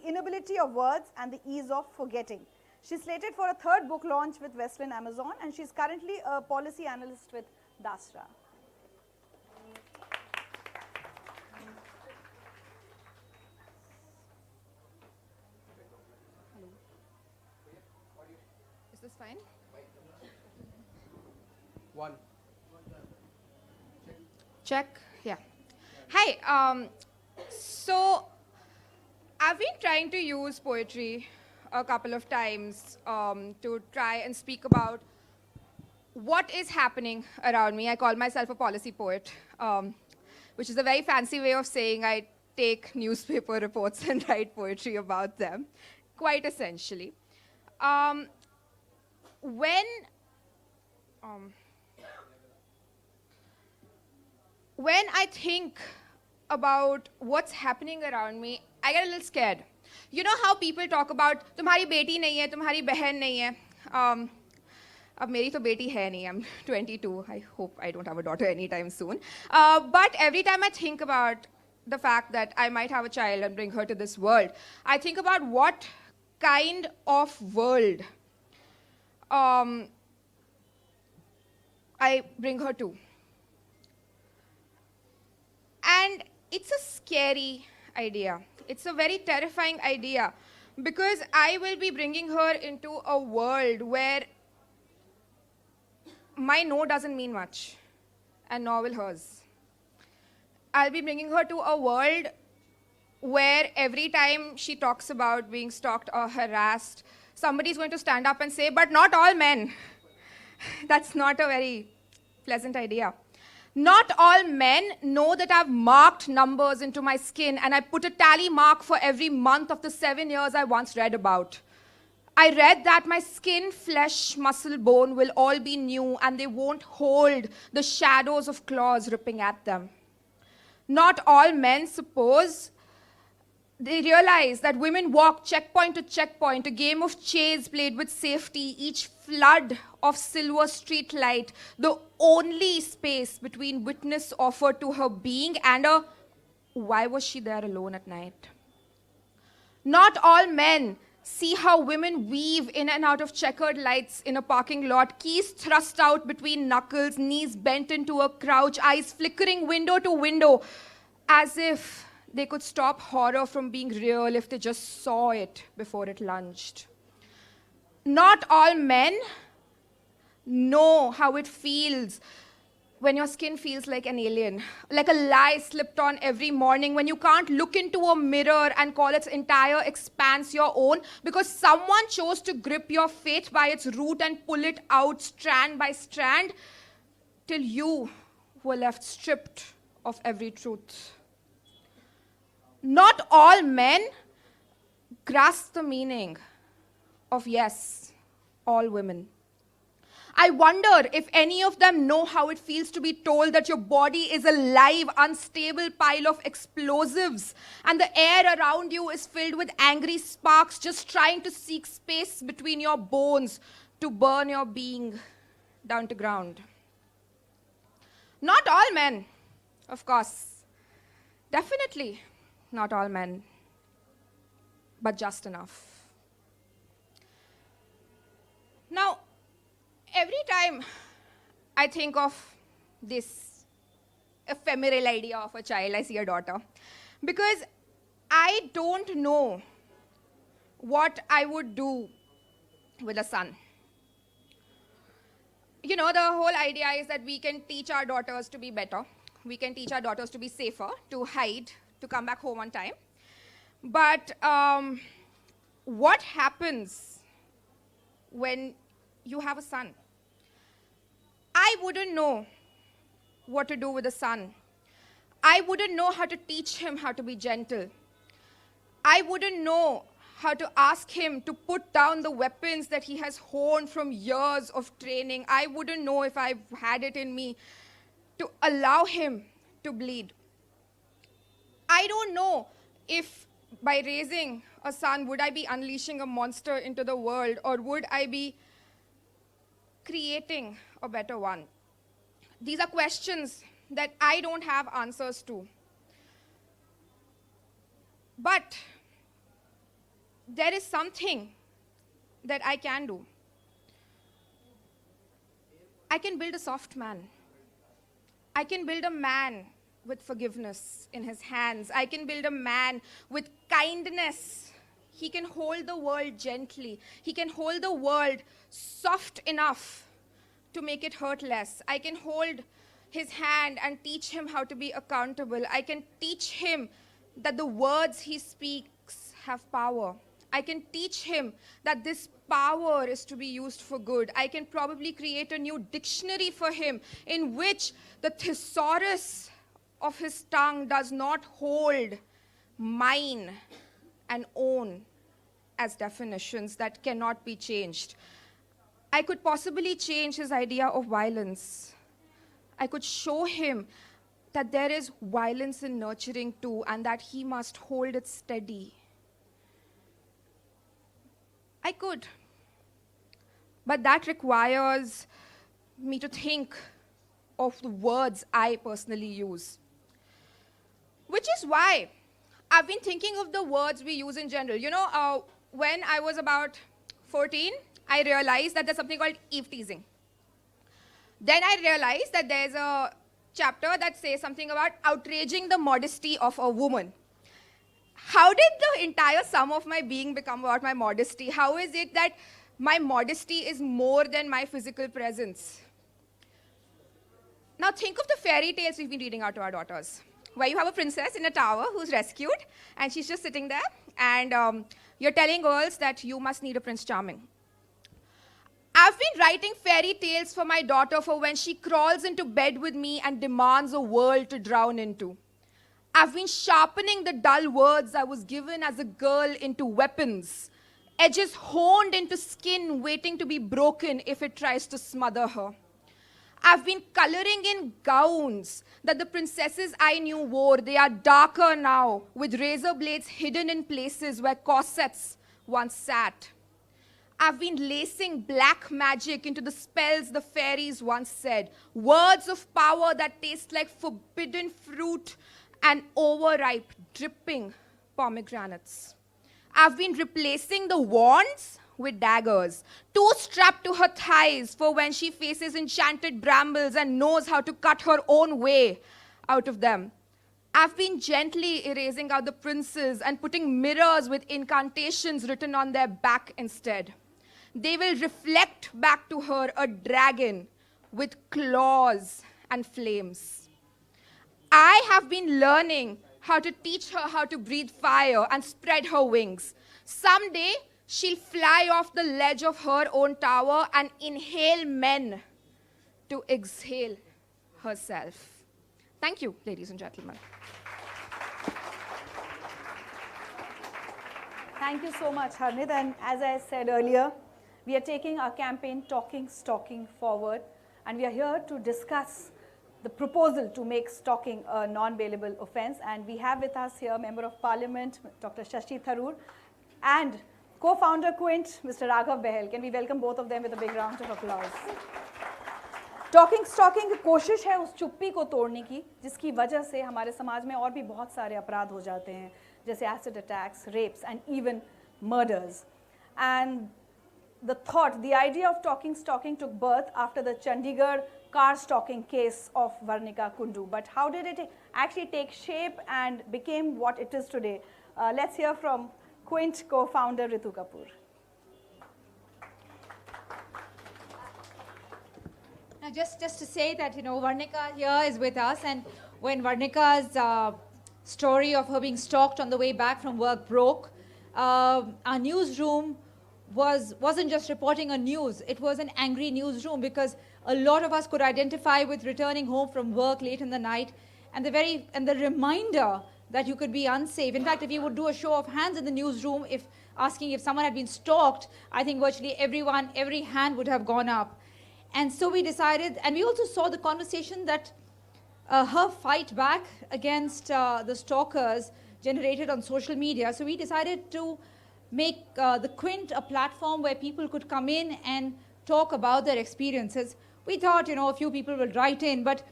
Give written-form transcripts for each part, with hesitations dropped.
inability of words and the ease of forgetting. She's slated for a third book launch with Western Amazon, and she's currently a policy analyst with Dasra. Is this fine? One. Check. Yeah. Hi. So I've been trying to use poetry a couple of times to try and speak about what is happening around me. I call myself a policy poet, which is a very fancy way of saying I take newspaper reports and write poetry about them, quite essentially. When I think about what's happening around me, I get a little scared. You know how people talk about, तुम्हारी बेटी नहीं है, तुम्हारी बहन नहीं है. अब मेरी तो बेटी है नहीं, I'm 22. I hope I don't have a daughter anytime soon. But every time I think about the fact that I might have a child and bring her to this world, I think about what kind of world I bring her to. And it's a scary idea. It's a very terrifying idea because I will be bringing her into a world where my no doesn't mean much, and nor will hers. I'll be bringing her to a world where every time she talks about being stalked or harassed, somebody's going to stand up and say, but not all men. That's not a very pleasant idea. Not all men know that I've marked numbers into my skin and I put a tally mark for every month of the 7 years I once read about. I read that my skin, flesh, muscle, bone will all be new and they won't hold the shadows of claws ripping at them. Not all men suppose they realize that women walk checkpoint to checkpoint, a game of chase played with safety, each flood of silver street light, the only space between witness offered to her being and a why was she there alone at night? Not all men see how women weave in and out of checkered lights in a parking lot, keys thrust out between knuckles, knees bent into a crouch, eyes flickering window to window, as if they could stop horror from being real if they just saw it before it lunged. Not all men know how it feels when your skin feels like an alien, like a lie slipped on every morning, when you can't look into a mirror and call its entire expanse your own because someone chose to grip your fate by its root and pull it out strand by strand till you were left stripped of every truth. Not all men grasp the meaning of yes, all women. I wonder if any of them know how it feels to be told that your body is a live, unstable pile of explosives and the air around you is filled with angry sparks just trying to seek space between your bones to burn your being down to ground. Not all men, of course. Definitely not all men, but just enough. Now, every time I think of this ephemeral idea of a child, I see a daughter, because I don't know what I would do with a son. You know, the whole idea is that we can teach our daughters to be better. We can teach our daughters to be safer, to hide, to come back home on time. But what happens when you have a son? I wouldn't know what to do with a son. I wouldn't know how to teach him how to be gentle. I wouldn't know how to ask him to put down the weapons that he has honed from years of training. I wouldn't know if I had it in me to allow him to bleed. I don't know if by raising a son, would I be unleashing a monster into the world, or would I be creating a better one? These are questions that I don't have answers to. But there is something that I can do. I can build a soft man. I can build a man with forgiveness in his hands. I can build a man with kindness. He can hold the world gently. He can hold the world soft enough to make it hurt less. I can hold his hand and teach him how to be accountable. I can teach him that the words he speaks have power. I can teach him that this power is to be used for good. I can probably create a new dictionary for him in which the thesaurus of his tongue does not hold mine and own as definitions that cannot be changed. I could possibly change his idea of violence. I could show him that there is violence in nurturing too, and that he must hold it steady. I could. But that requires me to think of the words I personally use. Which is why I've been thinking of the words we use in general. You know, when I was about 14, I realized that there's something called eve teasing. Then I realized that there's a chapter that says something about outraging the modesty of a woman. How did the entire sum of my being become about my modesty? How is it that my modesty is more than my physical presence? Now think of the fairy tales we've been reading out to our daughters, where you have a princess in a tower who's rescued, and she's just sitting there, and you're telling girls that you must need a Prince Charming. I've been writing fairy tales for my daughter for when she crawls into bed with me and demands a world to drown into. I've been sharpening the dull words I was given as a girl into weapons, edges honed into skin waiting to be broken if it tries to smother her. I've been coloring in gowns that the princesses I knew wore. They are darker now, with razor blades hidden in places where corsets once sat. I've been lacing black magic into the spells the fairies once said, words of power that taste like forbidden fruit and overripe, dripping pomegranates. I've been replacing the wands with daggers, two strapped to her thighs for when she faces enchanted brambles and knows how to cut her own way out of them. I've been gently erasing out the princes and putting mirrors with incantations written on their back instead. They will reflect back to her a dragon with claws and flames. I have been learning how to teach her how to breathe fire and spread her wings. Someday, she'll fly off the ledge of her own tower and inhale men to exhale herself. Thank you, ladies and gentlemen. Thank you so much, Harnit. And as I said earlier, we are taking our campaign Talking Stalking forward, and we are here to discuss the proposal to make stalking a non-bailable offence. And we have with us here Member of Parliament, Dr. Shashi Tharoor, and co-founder Quint, Mr. Raghav Behel. Can we welcome both of them with a big round of applause? Talking stalking की कोशिश है उस चुप्पी को तोड़ने की जिसकी वजह से हमारे समाज में और भी बहुत सारे अपराध हो जाते हैं जैसे acid attacks, rapes and even murders. And the thought, the idea of talking stalking took birth after the Chandigarh car stalking case of Varnika Kundu. But how did it actually take shape and became what it is today? Let's hear from Quint co-founder Ritu Kapoor. Now just to say that, you know, Varnika here is with us, and when Varnika's story of her being stalked on the way back from work broke, our newsroom wasn't just reporting a news, it was an angry newsroom because a lot of us could identify with returning home from work late in the night and the reminder that you could be unsafe. In fact, if you would do a show of hands in the newsroom, asking if someone had been stalked, I think virtually every hand would have gone up. And so we decided, and we also saw the conversation that her fight back against the stalkers generated on social media. So we decided to make the Quint a platform where people could come in and talk about their experiences. We thought, you know, a few people would write in, but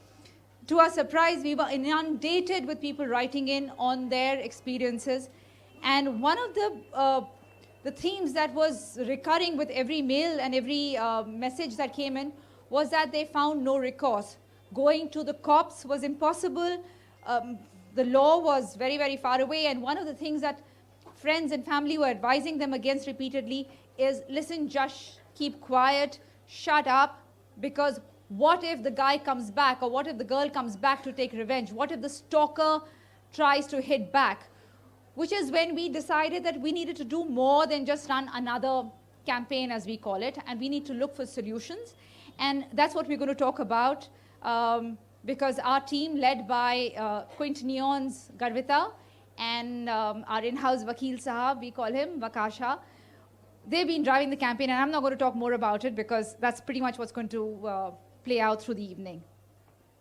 to our surprise, we were inundated with people writing in on their experiences. And one of the the themes that was recurring with every mail and every message that came in was that they found no recourse. Going to the cops was impossible. The law was very, very far away. And one of the things that friends and family were advising them against repeatedly is, listen, just keep quiet, shut up, because what if the guy comes back, or what if the girl comes back to take revenge? What if the stalker tries to hit back? Which is when we decided that we needed to do more than just run another campaign, as we call it, and we need to look for solutions. And that's what we're going to talk about, because our team, led by Quint Neon's Garvita and our in-house Vakil Sahab, we call him Vakasha, they've been driving the campaign, and I'm not going to talk more about it because that's pretty much what's going to play out through the evening.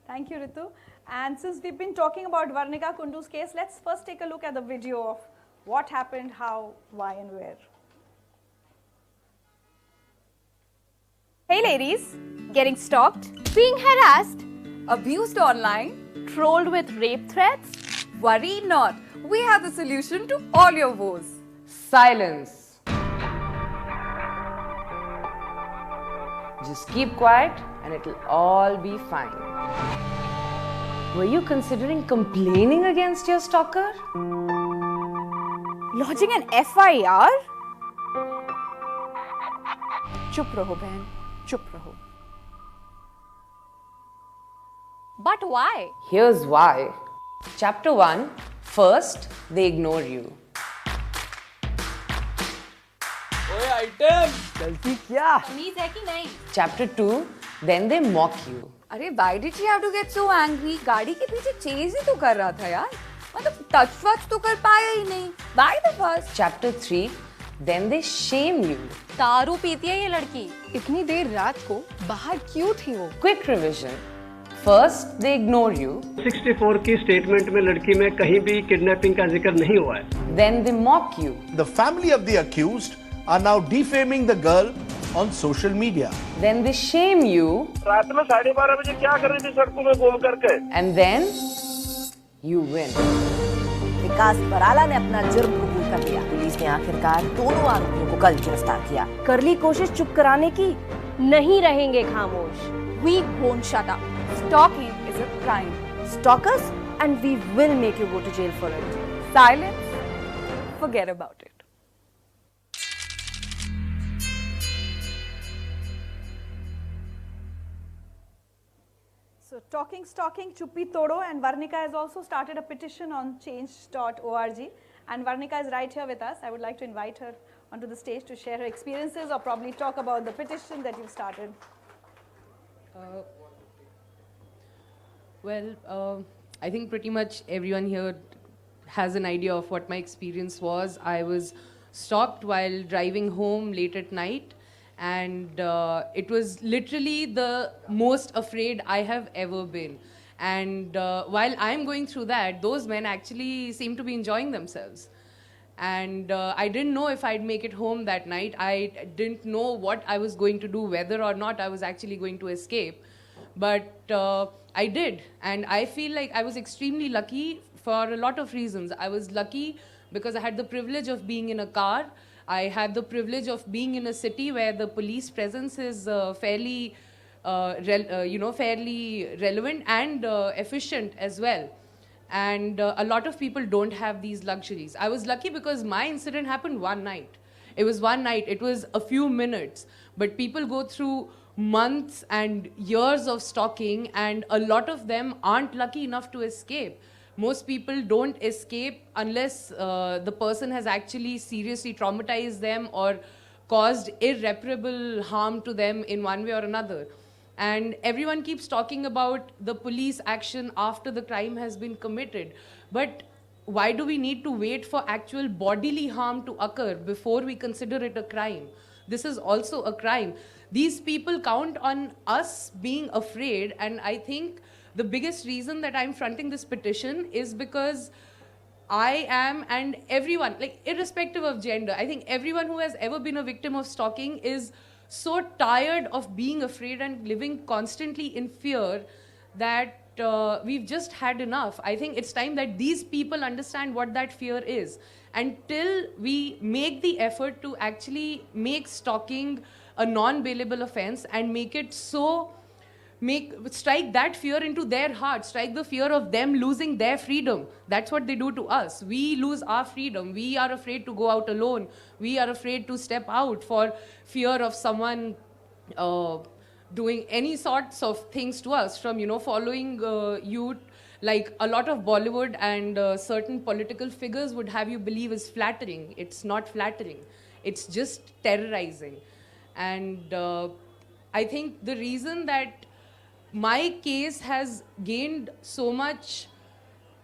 Thank you, Ritu. And since we've been talking about Varnika Kundu's case, let's first take a look at the video of what happened, how, why, and where. Hey ladies, getting stalked, being harassed, abused online, trolled with rape threats? Worry not, we have the solution to all your woes. Silence. Just keep quiet and it'll all be fine. Were you considering complaining against your stalker? Lodging an FIR? Chup raho behan, chup raho. But why? Here's why. Chapter 1, first, they ignore you. Please hai ki nahi? Chapter 2, then they mock you. अरे why did she have to get so angry? गाड़ी के पीछे chase ही तो कर रहा था यार. मतलब touch वच तो कर पाया ही नहीं. Why the fuss? Chapter 3, then they shame you. दारू पीती है ये लड़की. इतनी देर रात को बाहर क्यों थी वो? Quick revision. First, they ignore you. 64 की स्टेटमेंट में लड़की में कहीं भी किडनैपिंग का जिक्र नहीं हुआ है. Then they mock you. The family of the accused are now defaming the girl on social media. Then they shame you. रात में 12:30 बजे क्या कर रही थी सड़कों में घूम करके? And then you win. विकास बराला ने अपना जुर्म कबूल कर लिया. पुलिस ने आखिरकार दोनों आरोपियों को कल गिरफ्तार किया. कर ली कोशिश चुप कराने की, नहीं रहेंगे खामोश. We won't shut up. Stalking is a crime. Stalkers, and we will make you go to jail for it. Silence? Forget about it. So talking, stalking, Chuppi Todo, and Varnika has also started a petition on change.org. And Varnika is right here with us. I would like to invite her onto the stage to share her experiences or probably talk about the petition that you've started. I think pretty much everyone here has an idea of what my experience was. I was stalked while driving home late at night, and it was literally the most afraid I have ever been. And while I'm going through that, those men actually seem to be enjoying themselves. And I didn't know if I'd make it home that night. I didn't know what I was going to do, whether or not I was actually going to escape. But I did, and I feel like I was extremely lucky for a lot of reasons. I was lucky because I had the privilege of being in a car. I had the privilege of being in a city where the police presence is fairly relevant and efficient as well. And a lot of people don't have these luxuries. I was lucky because my incident happened one night. It was one night. It was a few minutes. But people go through months and years of stalking, and a lot of them aren't lucky enough to escape. Most people don't escape unless the person has actually seriously traumatized them or caused irreparable harm to them in one way or another. And everyone keeps talking about the police action after the crime has been committed. But why do we need to wait for actual bodily harm to occur before we consider it a crime? This is also a crime. These people count on us being afraid, and I think the biggest reason that I'm fronting this petition is because I am, and everyone, like irrespective of gender, I think everyone who has ever been a victim of stalking is so tired of being afraid and living constantly in fear that we've just had enough. I think it's time that these people understand what that fear is. until we make the effort to actually make stalking a non-bailable offense and make it so, strike that fear into their heart, strike the fear of them losing their freedom. That's what they do to us. We lose our freedom. We are afraid to go out alone. We are afraid to step out for fear of someone doing any sorts of things to us, from, you know, following you, like a lot of Bollywood and certain political figures would have you believe is flattering. It's not flattering. It's just terrorizing. And I think the reason that my case has gained so much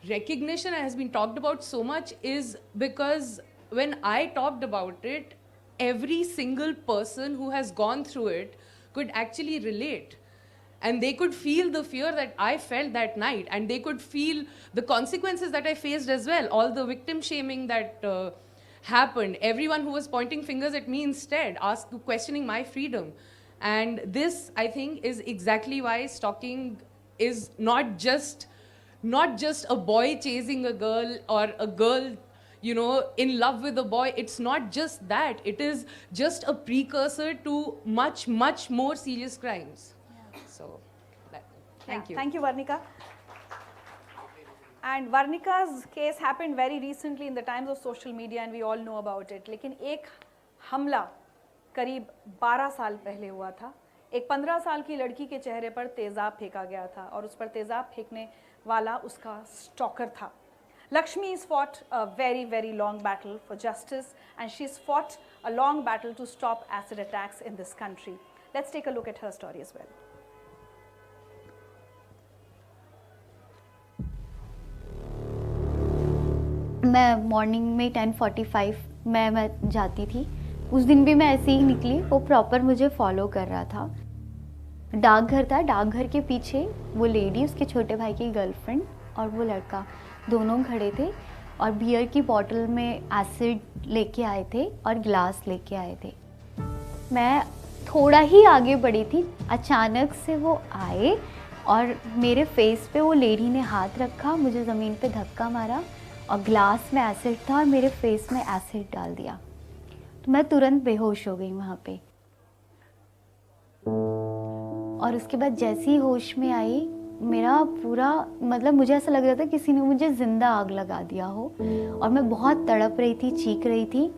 recognition and has been talked about so much is because when I talked about it, every single person who has gone through it could actually relate. And they could feel the fear that I felt that night, and they could feel the consequences that I faced as well, all the victim shaming that happened, everyone who was pointing fingers at me instead, questioning my freedom. And this, I think, is exactly why stalking is not just a boy chasing a girl or a girl, you know, in love with a boy. It's not just that. It is just a precursor to much, much more serious crimes. Yeah. So, thank you. Thank you, Varnika. And Varnika's case happened very recently in the times of social media, and we all know about it. लेकिन एक हमला करीब 12 साल पहले हुआ था. एक 15 साल की लड़की के चेहरे पर तेज़ाब फेंका गया था और उस पर तेज़ाब फेंकने वाला उसका स्टॉकर था. Laxmi has fought a very, very long battle for justice, and she's fought a long battle to stop acid attacks in this country. Let's take a look at her story as well. मैं morning में 10:45 मैं जाती थी. उस दिन भी मैं ऐसे ही निकली. वो प्रॉपर मुझे फॉलो कर रहा था. डाकघर था, डाकघर के पीछे वो लेडी, उसके छोटे भाई की गर्लफ्रेंड और वो लड़का दोनों खड़े थे और बियर की बॉटल में एसिड लेके आए थे और ग्लास लेके आए थे. मैं थोड़ा ही आगे बढ़ी थी, अचानक से वो आए और मेरे फेस पे वो लेडी ने हाथ रखा, मुझे ज़मीन पे धक्का मारा और ग्लास में एसिड था और मेरे फेस में एसिड डाल दिया. तो मैं तुरंत बेहोश हो गई वहाँ पे. और उसके बाद जैसे ही होश में आई, मेरा पूरा मतलब मुझे ऐसा लग रहा था किसी ने मुझे ज़िंदा आग लगा दिया हो और मैं बहुत तड़प रही थी, चीख रही थी.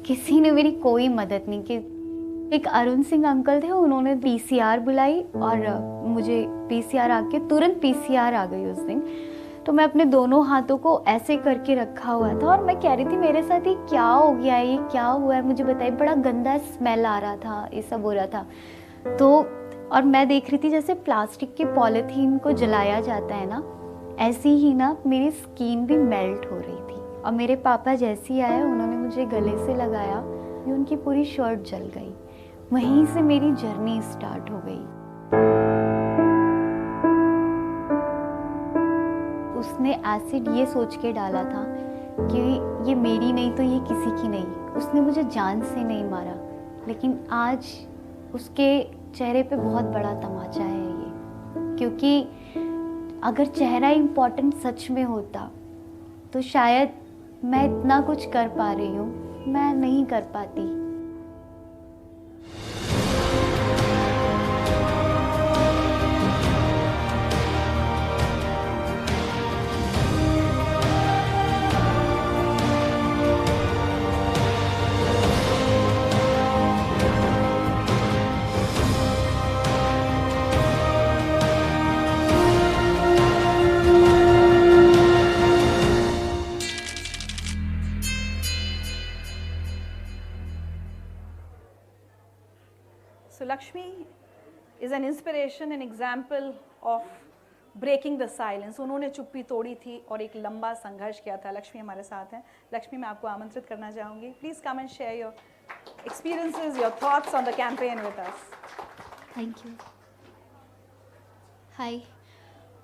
किसी ने मेरी कोई मदद नहीं की. एक अरुण सिंह अंकल थे, उन्होंने पीसीआर बुलाई और मुझे पीसीआर आके तुरंत पीसीआर आ गई उस दिन. तो मैं अपने दोनों हाथों को ऐसे करके रखा हुआ था और मैं कह रही थी मेरे साथ ये क्या हो गया है, ये क्या हुआ है, मुझे बताइए. बड़ा गंदा स्मेल आ रहा था, ये सब हो रहा था. तो और मैं देख रही थी जैसे प्लास्टिक के पॉलीथीन को जलाया जाता है ना, ऐसी ही ना मेरी स्किन भी मेल्ट हो रही थी. और मेरे पापा जैसे ही आए, उन्होंने मुझे गले से लगाया, ये उनकी पूरी शर्ट जल गई. वहीं से मेरी जर्नी स्टार्ट हो गई. उसने एसिड ये सोच के डाला था कि ये मेरी नहीं तो ये किसी की नहीं. उसने मुझे जान से नहीं मारा, लेकिन आज उसके चेहरे पे बहुत बड़ा तमाचा है ये. क्योंकि अगर चेहरा इम्पोर्टेंट सच में होता तो शायद मैं इतना कुछ कर पा रही हूँ, मैं नहीं कर पाती. So Laxmi is an inspiration, an example of breaking the silence. उन्होंने चुप्पी तोड़ी थी और एक लंबा संघर्ष किया था. लक्ष्मी हमारे साथ हैं. लक्ष्मी, मैं आपको आमंत्रित करना चाहूँगी. Please come and share your experiences, your thoughts on the campaign with us. Thank you. Hi.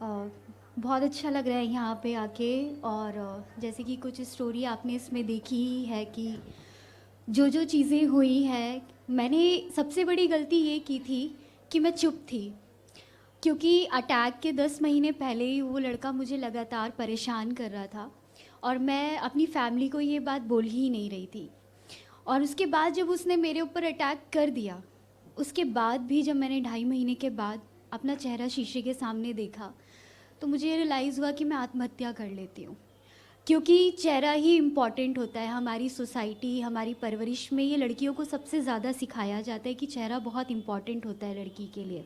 बहुत अच्छा लग रहा है यहाँ पे आके. और जैसे कि कुछ स्टोरी आपने इसमें देखी ही है कि जो चीज़ें हुई है, मैंने सबसे बड़ी गलती ये की थी कि मैं चुप थी. क्योंकि अटैक के 10 महीने पहले ही वो लड़का मुझे लगातार परेशान कर रहा था और मैं अपनी फैमिली को ये बात बोल ही नहीं रही थी। और उसके बाद जब उसने मेरे ऊपर अटैक कर दिया, उसके बाद भी जब मैंने 2.5 महीने के बाद अपना चेहरा शीशे के सामने देखा तो मुझे ये रियलाइज़ हुआ कि मैं आत्महत्या कर लेती हूँ, क्योंकि चेहरा ही इम्पॉर्टेंट होता है। हमारी सोसाइटी, हमारी परवरिश में ये लड़कियों को सबसे ज़्यादा सिखाया जाता है कि चेहरा बहुत इम्पॉर्टेंट होता है लड़की के लिए।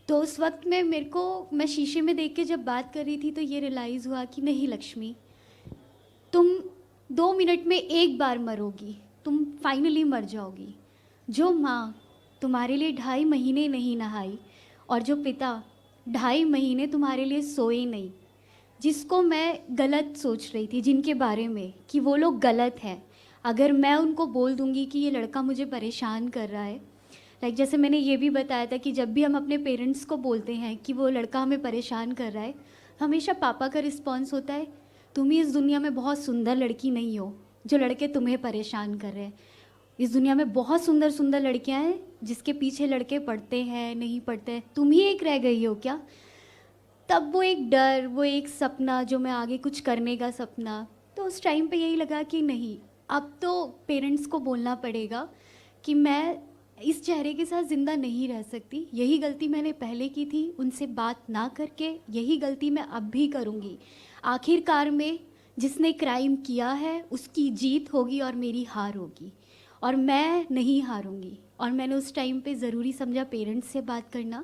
तो उस वक्त में मैं शीशे में देख के जब बात कर रही थी तो ये रियलाइज़ हुआ कि नहीं लक्ष्मी, तुम 2 मिनट में एक बार मरोगी, तुम फाइनली मर जाओगी। जो माँ तुम्हारे लिए 2.5 महीने नहीं नहाई और जो पिता 2.5 महीने तुम्हारे लिए सोए नहीं, जिसको मैं गलत सोच रही थी जिनके बारे में कि वो लोग गलत हैं, अगर मैं उनको बोल दूंगी कि ये लड़का मुझे परेशान कर रहा है, जैसे मैंने ये भी बताया था कि जब भी हम अपने पेरेंट्स को बोलते हैं कि वो लड़का हमें परेशान कर रहा है, हमेशा पापा का रिस्पॉन्स होता है, तुम ही इस दुनिया में बहुत सुंदर लड़की नहीं हो जो लड़के तुम्हें परेशान कर रहे हैं। इस दुनिया में बहुत सुंदर सुंदर लड़कियां हैं जिसके पीछे लड़के पढ़ते हैं, नहीं पढ़ते हैं, तुम ही एक रह गई हो क्या। तब वो एक डर, वो एक सपना जो मैं आगे कुछ करने का सपना, तो उस टाइम पे यही लगा कि नहीं, अब तो पेरेंट्स को बोलना पड़ेगा कि मैं इस चेहरे के साथ ज़िंदा नहीं रह सकती। यही गलती मैंने पहले की थी उनसे बात ना करके, यही गलती मैं अब भी करूँगी। आखिरकार में जिसने क्राइम किया है उसकी जीत होगी और मेरी हार होगी, और मैं नहीं हारूंगी। और मैंने उस टाइम पे ज़रूरी समझा पेरेंट्स से बात करना।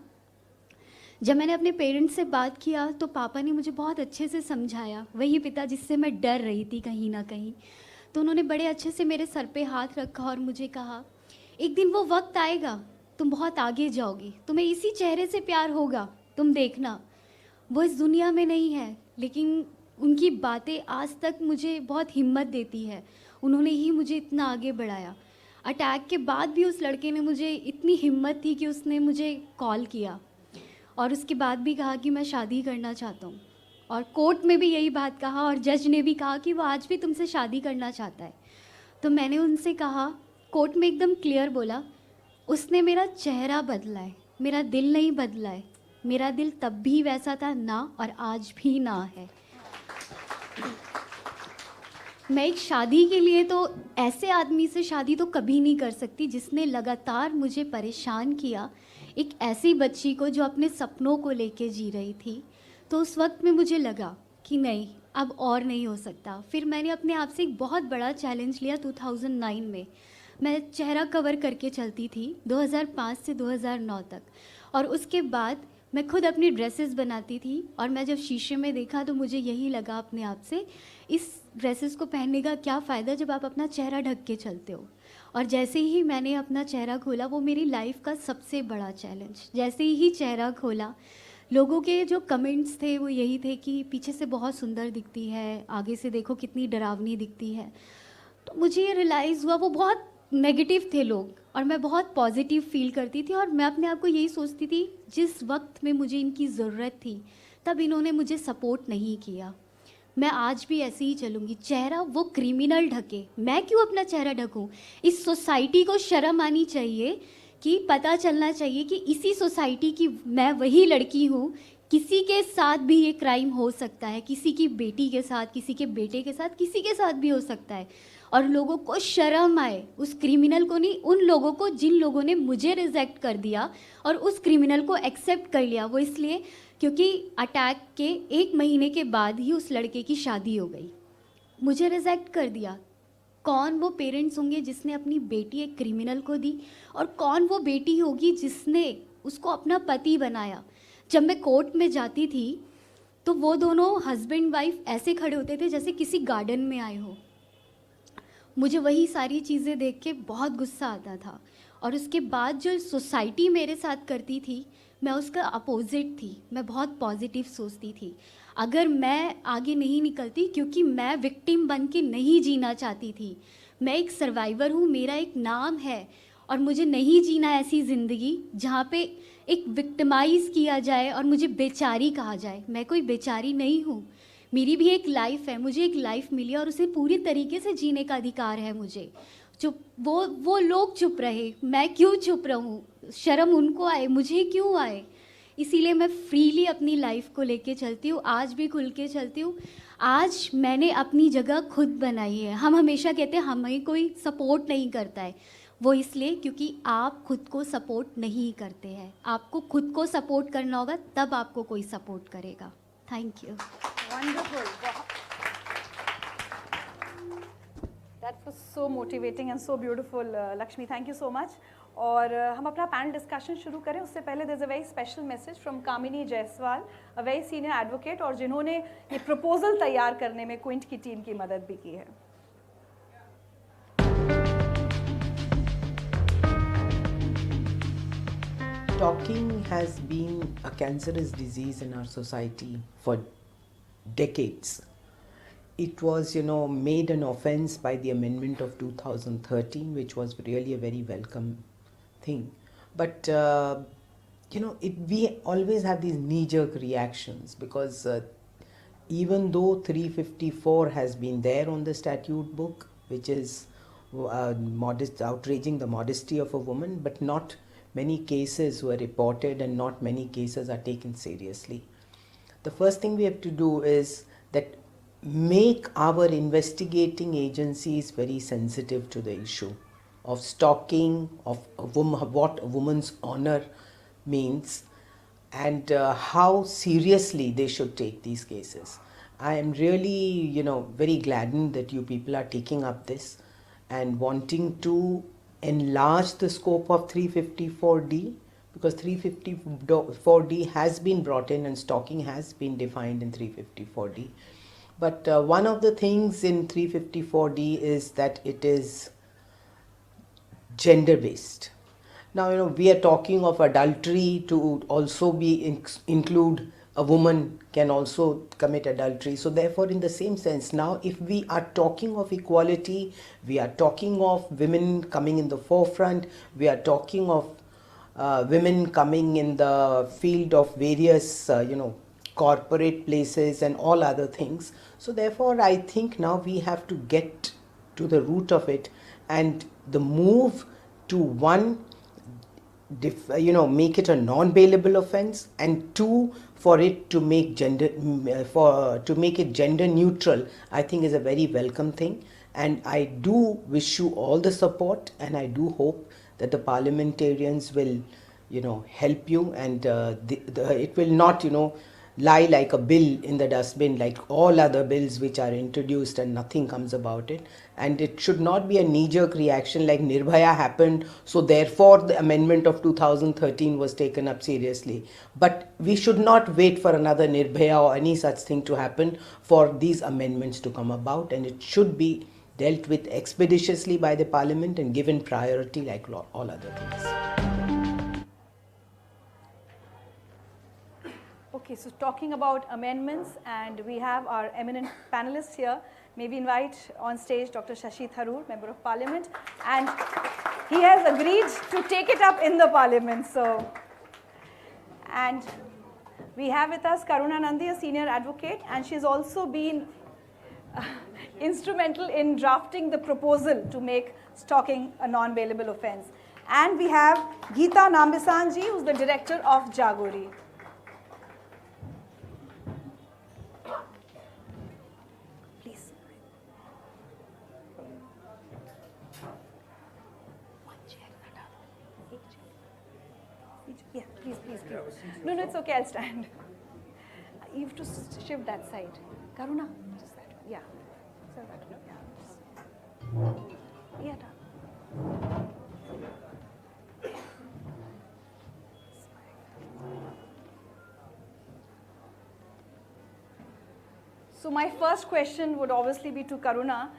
जब मैंने अपने पेरेंट्स से बात किया तो पापा ने मुझे बहुत अच्छे से समझाया, वही पिता जिससे मैं डर रही थी कहीं ना कहीं। तो उन्होंने बड़े अच्छे से मेरे सर पे हाथ रखा और मुझे कहा, एक दिन वो वक्त आएगा, तुम बहुत आगे जाओगी, तुम्हें इसी चेहरे से प्यार होगा, तुम देखना। वो इस दुनिया में नहीं है, लेकिन उनकी बातें आज तक मुझे बहुत हिम्मत देती है। उन्होंने ही मुझे इतना आगे बढ़ाया। अटैक के बाद भी उस लड़के ने मुझे इतनी हिम्मत थी कि उसने मुझे कॉल किया और उसके बाद भी कहा कि मैं शादी करना चाहता हूँ, और कोर्ट में भी यही बात कहा, और जज ने भी कहा कि वो आज भी तुमसे शादी करना चाहता है। तो मैंने उनसे कहा, कोर्ट में एकदम क्लियर बोला, उसने मेरा चेहरा बदला है, मेरा दिल नहीं बदला है। मेरा दिल तब भी वैसा था ना, और आज भी ना है। मैं एक शादी के लिए तो ऐसे आदमी से शादी तो कभी नहीं कर सकती जिसने लगातार मुझे परेशान किया, एक ऐसी बच्ची को जो अपने सपनों को लेके जी रही थी। तो उस वक्त में मुझे लगा कि नहीं, अब और नहीं हो सकता। फिर मैंने अपने आप से एक बहुत बड़ा चैलेंज लिया 2009 में। मैं चेहरा कवर करके चलती थी 2005 से 2009 तक, और उसके बाद मैं खुद अपनी ड्रेसेस बनाती थी। और मैं जब शीशे में देखा तो मुझे यही लगा अपने आप से, इस ड्रेसेस को पहनने का क्या फ़ायदा जब आप अपना चेहरा ढक के चलते हो। और जैसे ही मैंने अपना चेहरा खोला, वो मेरी लाइफ का सबसे बड़ा चैलेंज। जैसे ही चेहरा खोला, लोगों के जो कमेंट्स थे वो यही थे कि पीछे से बहुत सुंदर दिखती है, आगे से देखो कितनी डरावनी दिखती है। तो मुझे ये रियलाइज़ हुआ, वो बहुत नेगेटिव थे लोग और मैं बहुत पॉजिटिव फील करती थी। और मैं अपने आप को यही सोचती थी, जिस वक्त में मुझे इनकी ज़रूरत थी तब इन्होंने मुझे सपोर्ट नहीं किया। मैं आज भी ऐसे ही चलूँगी। चेहरा वो क्रिमिनल ढके, मैं क्यों अपना चेहरा ढकूँ। इस सोसाइटी को शर्म आनी चाहिए कि पता चलना चाहिए कि इसी सोसाइटी की मैं वही लड़की हूँ, किसी के साथ भी ये क्राइम हो सकता है, किसी की बेटी के साथ, किसी के बेटे के साथ, किसी के साथ भी हो सकता है। और लोगों को शर्म आए, उस क्रिमिनल को नहीं, उन लोगों को जिन लोगों ने मुझे रिजेक्ट कर दिया और उस क्रिमिनल को एक्सेप्ट कर लिया। वो इसलिए क्योंकि अटैक के 1 महीने के बाद ही उस लड़के की शादी हो गई, मुझे रिजेक्ट कर दिया। कौन वो पेरेंट्स होंगे जिसने अपनी बेटी एक क्रिमिनल को दी, और कौन वो बेटी होगी जिसने उसको अपना पति बनाया। जब मैं कोर्ट में जाती थी तो वो दोनों हस्बैंड वाइफ ऐसे खड़े होते थे जैसे किसी गार्डन में आए हो। मुझे वही सारी चीज़ें देख के बहुत गुस्सा आता था। और उसके बाद जो सोसाइटी मेरे साथ करती थी, मैं उसका अपोजिट थी। मैं बहुत पॉजिटिव सोचती थी। अगर मैं आगे नहीं निकलती, क्योंकि मैं विक्टिम बन के नहीं जीना चाहती थी। मैं एक सर्वाइवर हूँ, मेरा एक नाम है, और मुझे नहीं जीना ऐसी ज़िंदगी जहाँ पे एक विक्टिमाइज़ किया जाए और मुझे बेचारी कहा जाए। मैं कोई बेचारी नहीं हूँ, मेरी भी एक लाइफ है, मुझे एक लाइफ मिली और उसे पूरी तरीके से जीने का अधिकार है मुझे। चुप वो लोग चुप रहे, मैं क्यों चुप रहूं। शर्म उनको आए, मुझे क्यों आए। इसीलिए मैं फ्रीली अपनी लाइफ को लेके चलती हूँ, आज भी खुल के चलती हूँ। आज मैंने अपनी जगह खुद बनाई है। हम हमेशा कहते हैं हमें कोई सपोर्ट नहीं करता है, वो इसलिए क्योंकि आप खुद को सपोर्ट नहीं करते हैं। आपको खुद को सपोर्ट करना होगा, तब आपको कोई सपोर्ट करेगा। Thank you. Wonderful. That was so motivating and so beautiful, Laxmi. Thank you so much. और हम अपना पैनल डिस्कशन शुरू करें उससे पहले there is a very special message from Kamini Jaiswal, a very senior advocate, और जिन्होंने ये प्रपोजल तैयार करने में क्विंट की टीम की मदद भी की है। Stalking has been a cancerous disease in our society for decades. It was, made an offense by the amendment of 2013, which was really a very welcome thing. But, we always have these knee-jerk reactions because even though 354 has been there on the statute book, which is outraging the modesty of a woman, but not many cases were reported and not many cases are taken seriously. The first thing we have to do is that make our investigating agencies very sensitive to the issue of stalking, of what a woman's honor means, and how seriously they should take these cases. I am really, very gladdened that you people are taking up this and wanting to enlarge the scope of 354D, because 354D has been brought in and stalking has been defined in 354D. But one of the things in 354D is that it is gender-based. Now, we are talking of adultery to also be include a woman can also commit adultery. So therefore, in the same sense, now if we are talking of equality, we are talking of women coming in the forefront, we are talking of women coming in the field of various, corporate places and all other things. So therefore, I think now we have to get to the root of it, and the move to one, make it a non-bailable offence, and two, for it to make it gender neutral, I think is a very welcome thing. And I do wish you all the support, and I do hope that the parliamentarians will, help you, and it will not, lie like a bill in the dustbin like all other bills which are introduced and nothing comes about it. And it should not be a knee-jerk reaction like Nirbhaya happened, so therefore the amendment of 2013 was taken up seriously. But we should not wait for another Nirbhaya or any such thing to happen for these amendments to come about, and it should be dealt with expeditiously by the parliament and given priority like all other things. Okay, so talking about amendments, and we have our eminent panelists here. May we invite on stage Dr. Shashi Tharoor, Member of Parliament, and he has agreed to take it up in the Parliament. So, and we have with us Karuna Nandy, a senior advocate, and she's also been instrumental in drafting the proposal to make stalking a non-bailable offence. And we have Geeta Nambisanji, who's the director of Jagori. Yeah, please. No, it's okay, I'll stand. You have to shift that side. Karuna, just that one. Yeah. So that one. Yeah. Yeah, done. So my first question would obviously be to Karuna.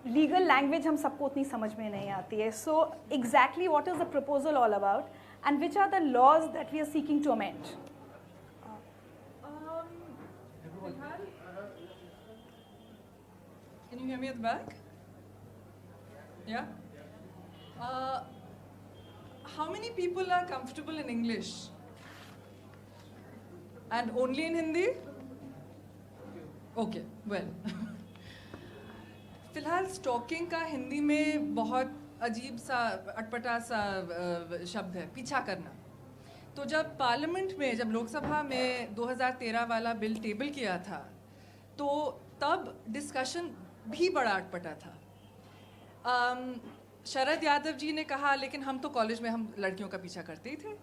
Legal language हम सबको उतनी समझ में नहीं आती है. So exactly what is the proposal all about? And which are the laws that we are seeking to amend? Can you hear me at the back? Yeah? How many people are comfortable in English? And only in Hindi? Okay, well. फिलहाल stocking का हिंदी में बहुत अजीब सा अटपटा सा शब्द है, पीछा करना. तो जब पार्लियामेंट में, जब लोकसभा में 2013 वाला बिल टेबल किया था, तो तब डिस्कशन भी बड़ा अटपटा था. शरद यादव जी ने कहा लेकिन हम तो कॉलेज में हम लड़कियों का पीछा करते ही थे,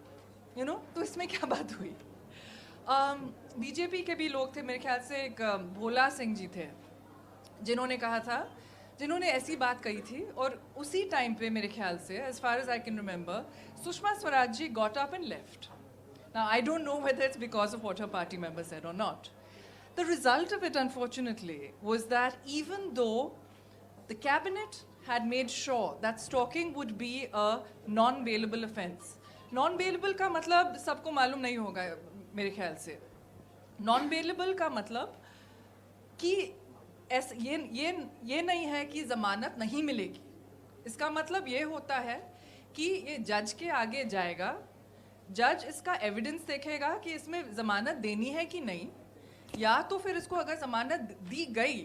तो इसमें क्या बात हुई. बीजेपी के भी लोग थे, मेरे ख्याल से एक भोला सिंह जी थे, जिन्होंने ऐसी बात कही थी. और उसी टाइम पे मेरे ख्याल से, as far as I can remember, Sushma Swaraj ji got up and left. Now I don't know whether it's because of what her party members said or not. The result of it, unfortunately, was that even though the cabinet had made sure that stalking would be a non-bailable offence. Non-bailable का मतलब सबको मालूम नहीं होगा मेरे ख्याल से. Non-bailable का मतलब कि ये नहीं है कि ज़मानत नहीं मिलेगी. इसका मतलब ये होता है कि ये जज के आगे जाएगा, जज इसका एविडेंस देखेगा कि इसमें ज़मानत देनी है कि नहीं, या तो फिर इसको अगर ज़मानत दी गई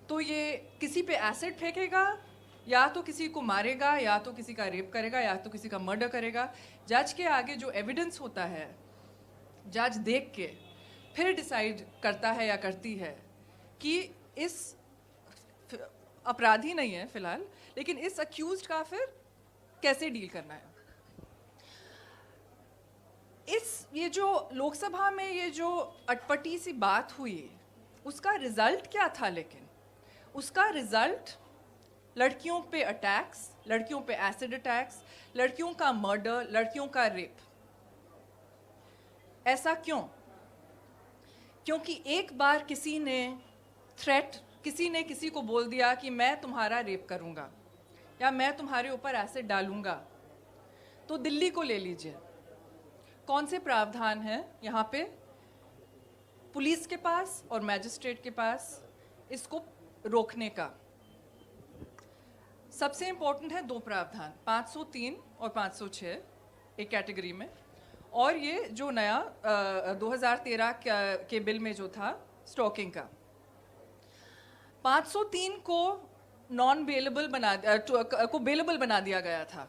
तो ये किसी पे एसिड फेंकेगा, या तो किसी को मारेगा, या तो किसी का रेप करेगा, या तो किसी का मर्डर करेगा. जज के आगे जो एविडेंस होता है, जज देख के फिर डिसाइड करता है या करती है कि इस अपराधी नहीं है फिलहाल, लेकिन इस अक्यूज्ड का फिर कैसे डील करना है. ये जो लोकसभा में ये जो अटपटी सी बात हुई, उसका रिजल्ट क्या था? लेकिन उसका रिजल्ट लड़कियों पे अटैक्स, लड़कियों पे एसिड अटैक्स, लड़कियों का मर्डर, लड़कियों का रेप. ऐसा क्यों? क्योंकि एक बार किसी ने किसी को बोल दिया कि मैं तुम्हारा रेप करूंगा या मैं तुम्हारे ऊपर एसिड डालूंगा. तो दिल्ली को ले लीजिए, कौन से प्रावधान हैं यहाँ पे पुलिस के पास और मैजिस्ट्रेट के पास इसको रोकने का? सबसे इंपॉर्टेंट है 2 प्रावधान, 503 और 506 एक कैटेगरी में, और ये जो नया 2013 के बिल में जो था स्टॉकिंग का. 503 को नॉन बेलेबल बेलेबल बना दिया गया था.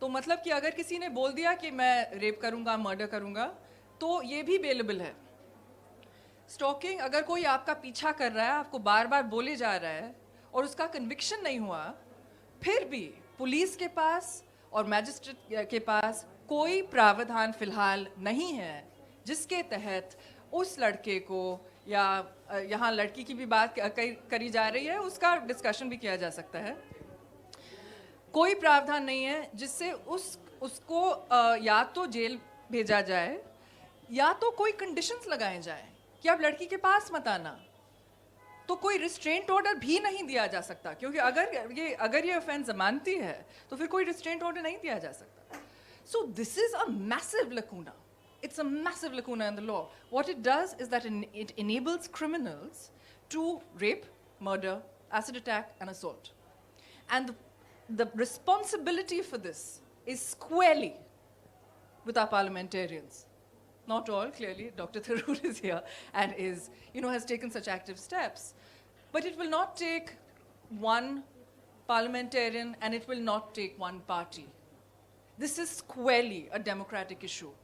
तो मतलब कि अगर किसी ने बोल दिया कि मैं रेप करूंगा, मर्डर करूंगा, तो ये भी बेलेबल है. स्टॉकिंग, अगर कोई आपका पीछा कर रहा है, आपको बार बार बोले जा रहा है और उसका कन्विक्शन नहीं हुआ, फिर भी पुलिस के पास और मैजिस्ट्रेट के पास कोई प्रावधान फिलहाल नहीं है जिसके तहत उस लड़के को, या यहाँ लड़की की भी बात करी जा रही है, उसका डिस्कशन भी किया जा सकता है. कोई प्रावधान नहीं है जिससे उसको या तो जेल भेजा जाए या तो कोई कंडीशंस लगाए जाए कि आप लड़की के पास मत आना. तो कोई रिस्ट्रेंट ऑर्डर भी नहीं दिया जा सकता, क्योंकि अगर ये ऑफेंस जमानती है तो फिर कोई रिस्ट्रेंट ऑर्डर नहीं दिया जा सकता. So this is a massive lacuna. It's a massive lacuna in the law. What it does is that it enables criminals to rape, murder, acid attack, and assault. And the responsibility for this is squarely with our parliamentarians. Not all, clearly. Dr. Tharoor is here and has taken such active steps. But it will not take one parliamentarian and it will not take one party. This is squarely a democratic issue.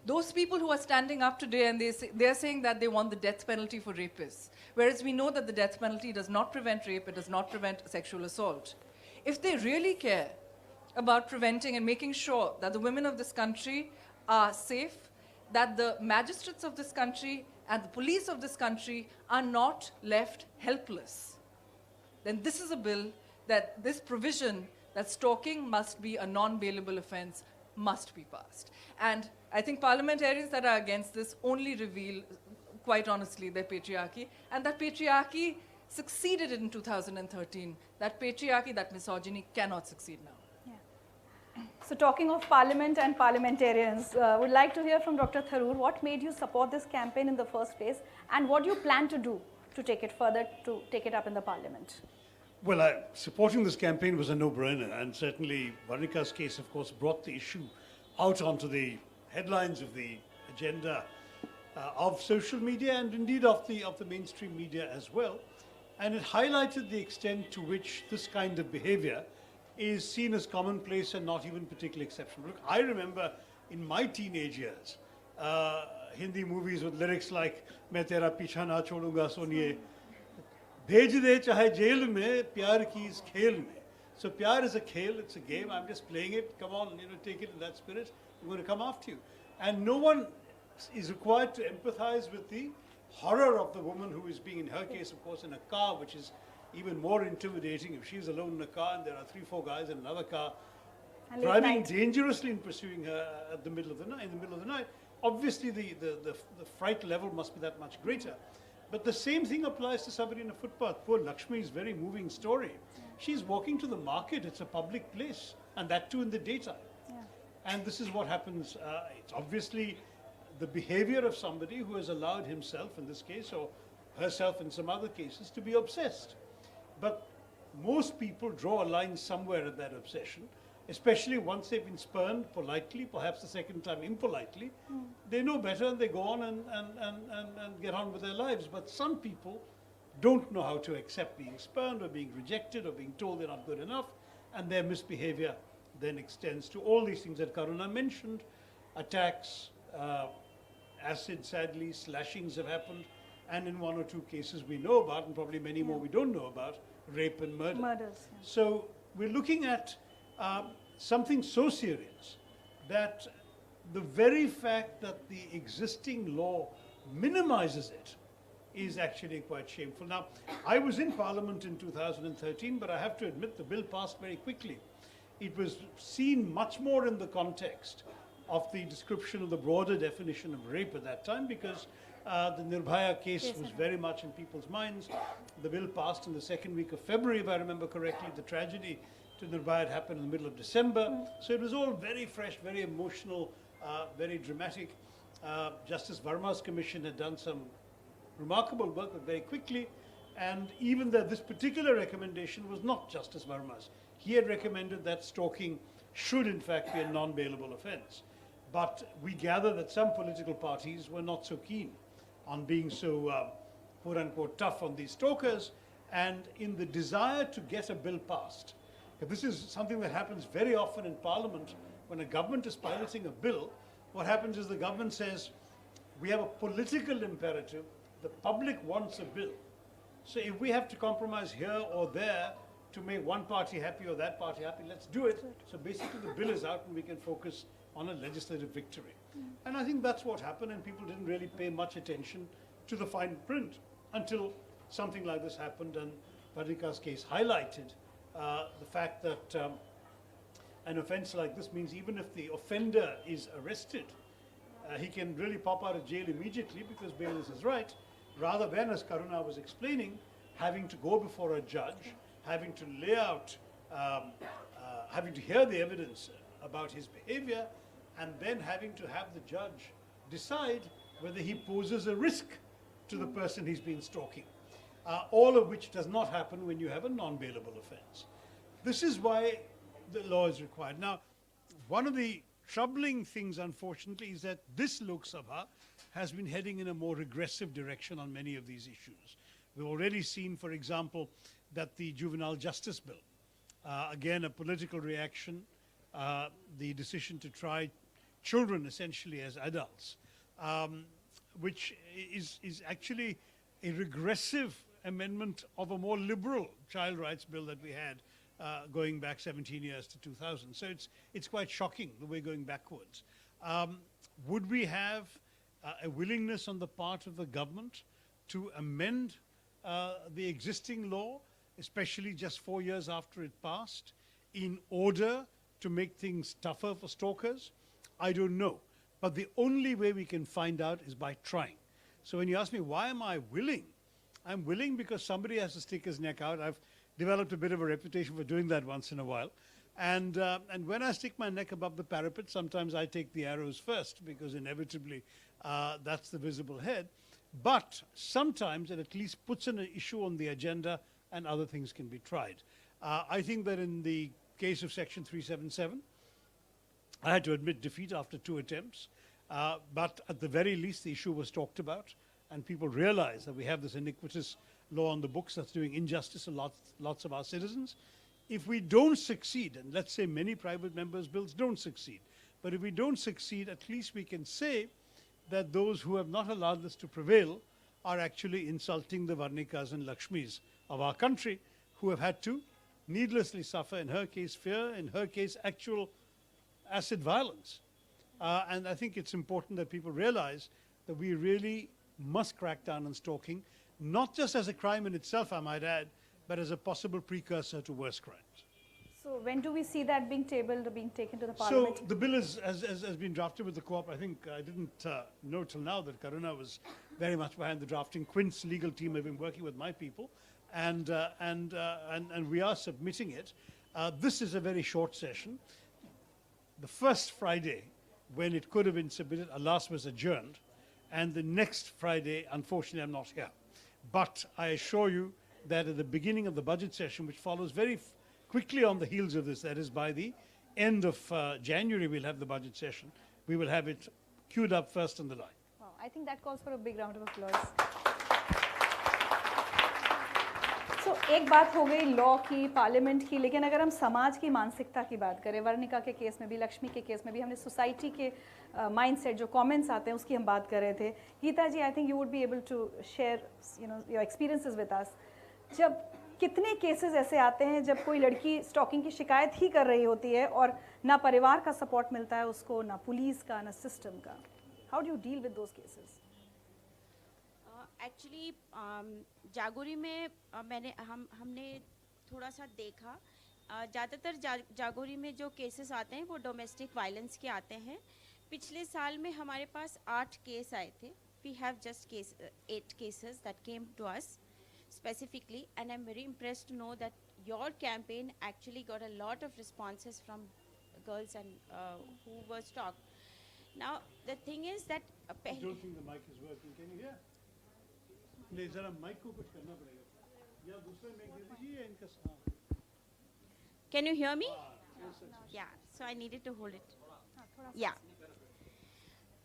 Those people who are standing up today and they are saying that they want the death penalty for rapists, whereas we know that the death penalty does not prevent rape, it does not prevent sexual assault. If they really care about preventing and making sure that the women of this country are safe, that the magistrates of this country and the police of this country are not left helpless, then this is a bill that this provision that stalking must be a non-bailable offense must be passed. And I think parliamentarians that are against this only reveal, quite honestly, their patriarchy. And that patriarchy succeeded in 2013. That patriarchy, that misogyny cannot succeed now. Yeah. So talking of parliament and parliamentarians, would like to hear from Dr. Tharoor, what made you support this campaign in the first place, and what do you plan to do to take it further, to take it up in the parliament? Well, supporting this campaign was a no-brainer, and certainly Varnika's case, of course, brought the issue out onto the headlines of the agenda of social media and indeed of the mainstream media as well. And it highlighted the extent to which this kind of behavior is seen as commonplace and not even particularly exceptional. Look, I remember in my teenage years, Hindi movies with lyrics like "Main tera pichha na chodunga soniye," "Bhej de chahe jail mein, pyar ki is khel mein." So pyar is a khel, it's a game. I'm just playing it. Come on, take it in that spirit. I'm going to come after you. And no one is required to empathize with the horror of the woman who is being, in her case, of course, in a car, which is even more intimidating. If she's alone in a car and there are 3-4 guys in another car driving dangerously and pursuing her at the middle of the night, in the middle of the night, obviously the fright level must be that much greater. But the same thing applies to somebody in a footpath. Poor Laxmi's very moving story. She's walking to the market. It's a public place, and that too in the daytime. And this is what happens. It's obviously the behavior of somebody who has allowed himself, in this case, or herself in some other cases, to be obsessed. But most people draw a line somewhere at that obsession, especially once they've been spurned politely, perhaps the second time impolitely. They know better and they go on and get on with their lives. But some people don't know how to accept being spurned or being rejected or being told they're not good enough, and their misbehavior then extends to all these things that Karuna mentioned: attacks, acid, sadly, slashings have happened, and in 1 or 2 cases we know about, and probably many more we don't know about, rape and murder. Murders. So we're looking at something so serious that the very fact that the existing law minimizes it is actually quite shameful. Now, I was in Parliament in 2013, but I have to admit the bill passed very quickly. It was seen much more in the context of the description of the broader definition of rape at that time, because the Nirbhaya case was very much in people's minds. The bill passed in the second week of February, if I remember correctly. The tragedy to Nirbhaya had happened in the middle of December. So it was all very fresh, very emotional, very dramatic. Justice Verma's commission had done some remarkable work, but very quickly. And even though this particular recommendation was not Justice Verma's, he had recommended that stalking should in fact be a non-bailable offence. But we gather that some political parties were not so keen on being so quote-unquote tough on these stalkers, and in the desire to get a bill passed. This is something that happens very often in Parliament. When a government is piloting a bill, what happens is the government says, we have a political imperative, the public wants a bill. So if we have to compromise here or there to make one party happy or that party happy, let's do it. So basically the bill is out and we can focus on a legislative victory. And I think that's what happened, and people didn't really pay much attention to the fine print until something like this happened, and Varnika's case highlighted the fact that an offence like this means even if the offender is arrested, he can really pop out of jail immediately because bail is his right, rather than, as Karuna was explaining, having to go before a judge, having to lay out, having to hear the evidence about his behavior, and then having to have the judge decide whether he poses a risk to the person he's been stalking. All of which does not happen when you have a non-bailable offence. This is why the law is required. Now, one of the troubling things, unfortunately, is that this Lok Sabha has been heading in a more regressive direction on many of these issues. We've already seen, for example, that the Juvenile Justice Bill, again, a political reaction, the decision to try children essentially as adults, which is actually a regressive amendment of a more liberal child rights bill that we had going back 17 years to 2000. So it's quite shocking the way going backwards. Would we have a willingness on the part of the government to amend the existing law, especially just 4 years after it passed, in order to make things tougher for stalkers? I don't know. But the only way we can find out is by trying. So when you ask me, why am I willing? I'm willing because somebody has to stick his neck out. I've developed a bit of a reputation for doing that once in a while. And when I stick my neck above the parapet, sometimes I take the arrows first, because inevitably that's the visible head. But sometimes it at least puts an issue on the agenda and other things can be tried. I think that in the case of Section 377, I had to admit defeat after 2 attempts. But at the very least, the issue was talked about, and people realize that we have this iniquitous law on the books that's doing injustice to lots of our citizens. if we don't succeed, and let's say many private members' bills don't succeed, but if we don't succeed, at least we can say that those who have not allowed this to prevail are actually insulting the Varnikas and Laxmis of our country, who have had to needlessly suffer, in her case fear, in her case actual acid violence. And I think it's important that people realize that we really must crack down on stalking, not just as a crime in itself, I might add, but as a possible precursor to worse crimes. So when do we see that being tabled or being taken to the Parliament? So the bill has been drafted with the co-op. I think I didn't know till now that Karuna was very much behind the drafting. Quint's legal team have been working with my people, and we are submitting it. This is a very short session. The first Friday, when it could have been submitted, alas, was adjourned, and the next Friday, unfortunately, I'm not here. But I assure you that at the beginning of the budget session, which follows very quickly on the heels of this, that is by the end of January, we'll have the budget session. We will have it queued up first on the line. Wow, I think that calls for a big round of applause. So, एक बात हो गई law की, parliament की, लेकिन अगर हम समाज की मानसिकता की बात करें, वर्णिका के केस में भी, लक्ष्मी के केस में भी, हमने सोसाइटी के माइंडसेट जो कमेंट्स आते हैं उसकी हम बात कर रहे थे. Gita ji, I think you would be able to share your experiences with us. जब कितने केसेस ऐसे आते हैं जब कोई लड़की स्टॉकिंग की शिकायत ही कर रही होती है और ना परिवार का सपोर्ट मिलता है उसको, ना पुलिस का, ना सिस्टम का. How do you deal with those cases? Actually Jagori में हमने थोड़ा सा देखा, ज़्यादातर जागोरी में जो केसेस आते हैं वो डोमेस्टिक वायलेंस के आते हैं. पिछले साल में हमारे पास 8 केस आए थे. We have just 8 cases that came to us specifically, and I'm very impressed to know that your campaign actually got a lot of responses from girls and who were stalked. Now the thing is that I don't think the mic is working. Can you hear? नहीं, जरा mic को कुछ करना पड़ेगा. या दूसरा mic दे दीजिए या इनका साथ. Can you hear me? Yeah. So I needed to hold it. Yeah.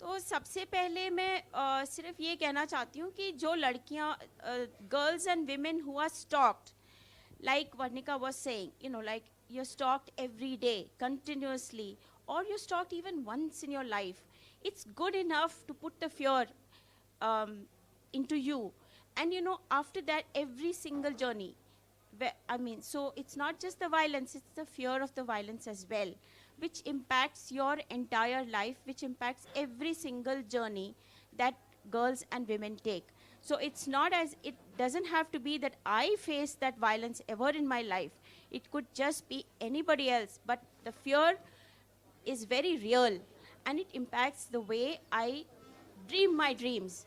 तो सबसे पहले मैं सिर्फ ये कहना चाहती हूँ कि जो लड़कियाँ girls and women who are stalked, like Varnika was saying, like you're stalked every day continuously, or you're stalked even once in your life, it's good enough to put the fear into you. And after that, every single journey, so it's not just the violence, it's the fear of the violence as well, which impacts your entire life, which impacts every single journey that girls and women take. So it's not it doesn't have to be that I face that violence ever in my life. It could just be anybody else, but the fear is very real and it impacts the way I dream my dreams.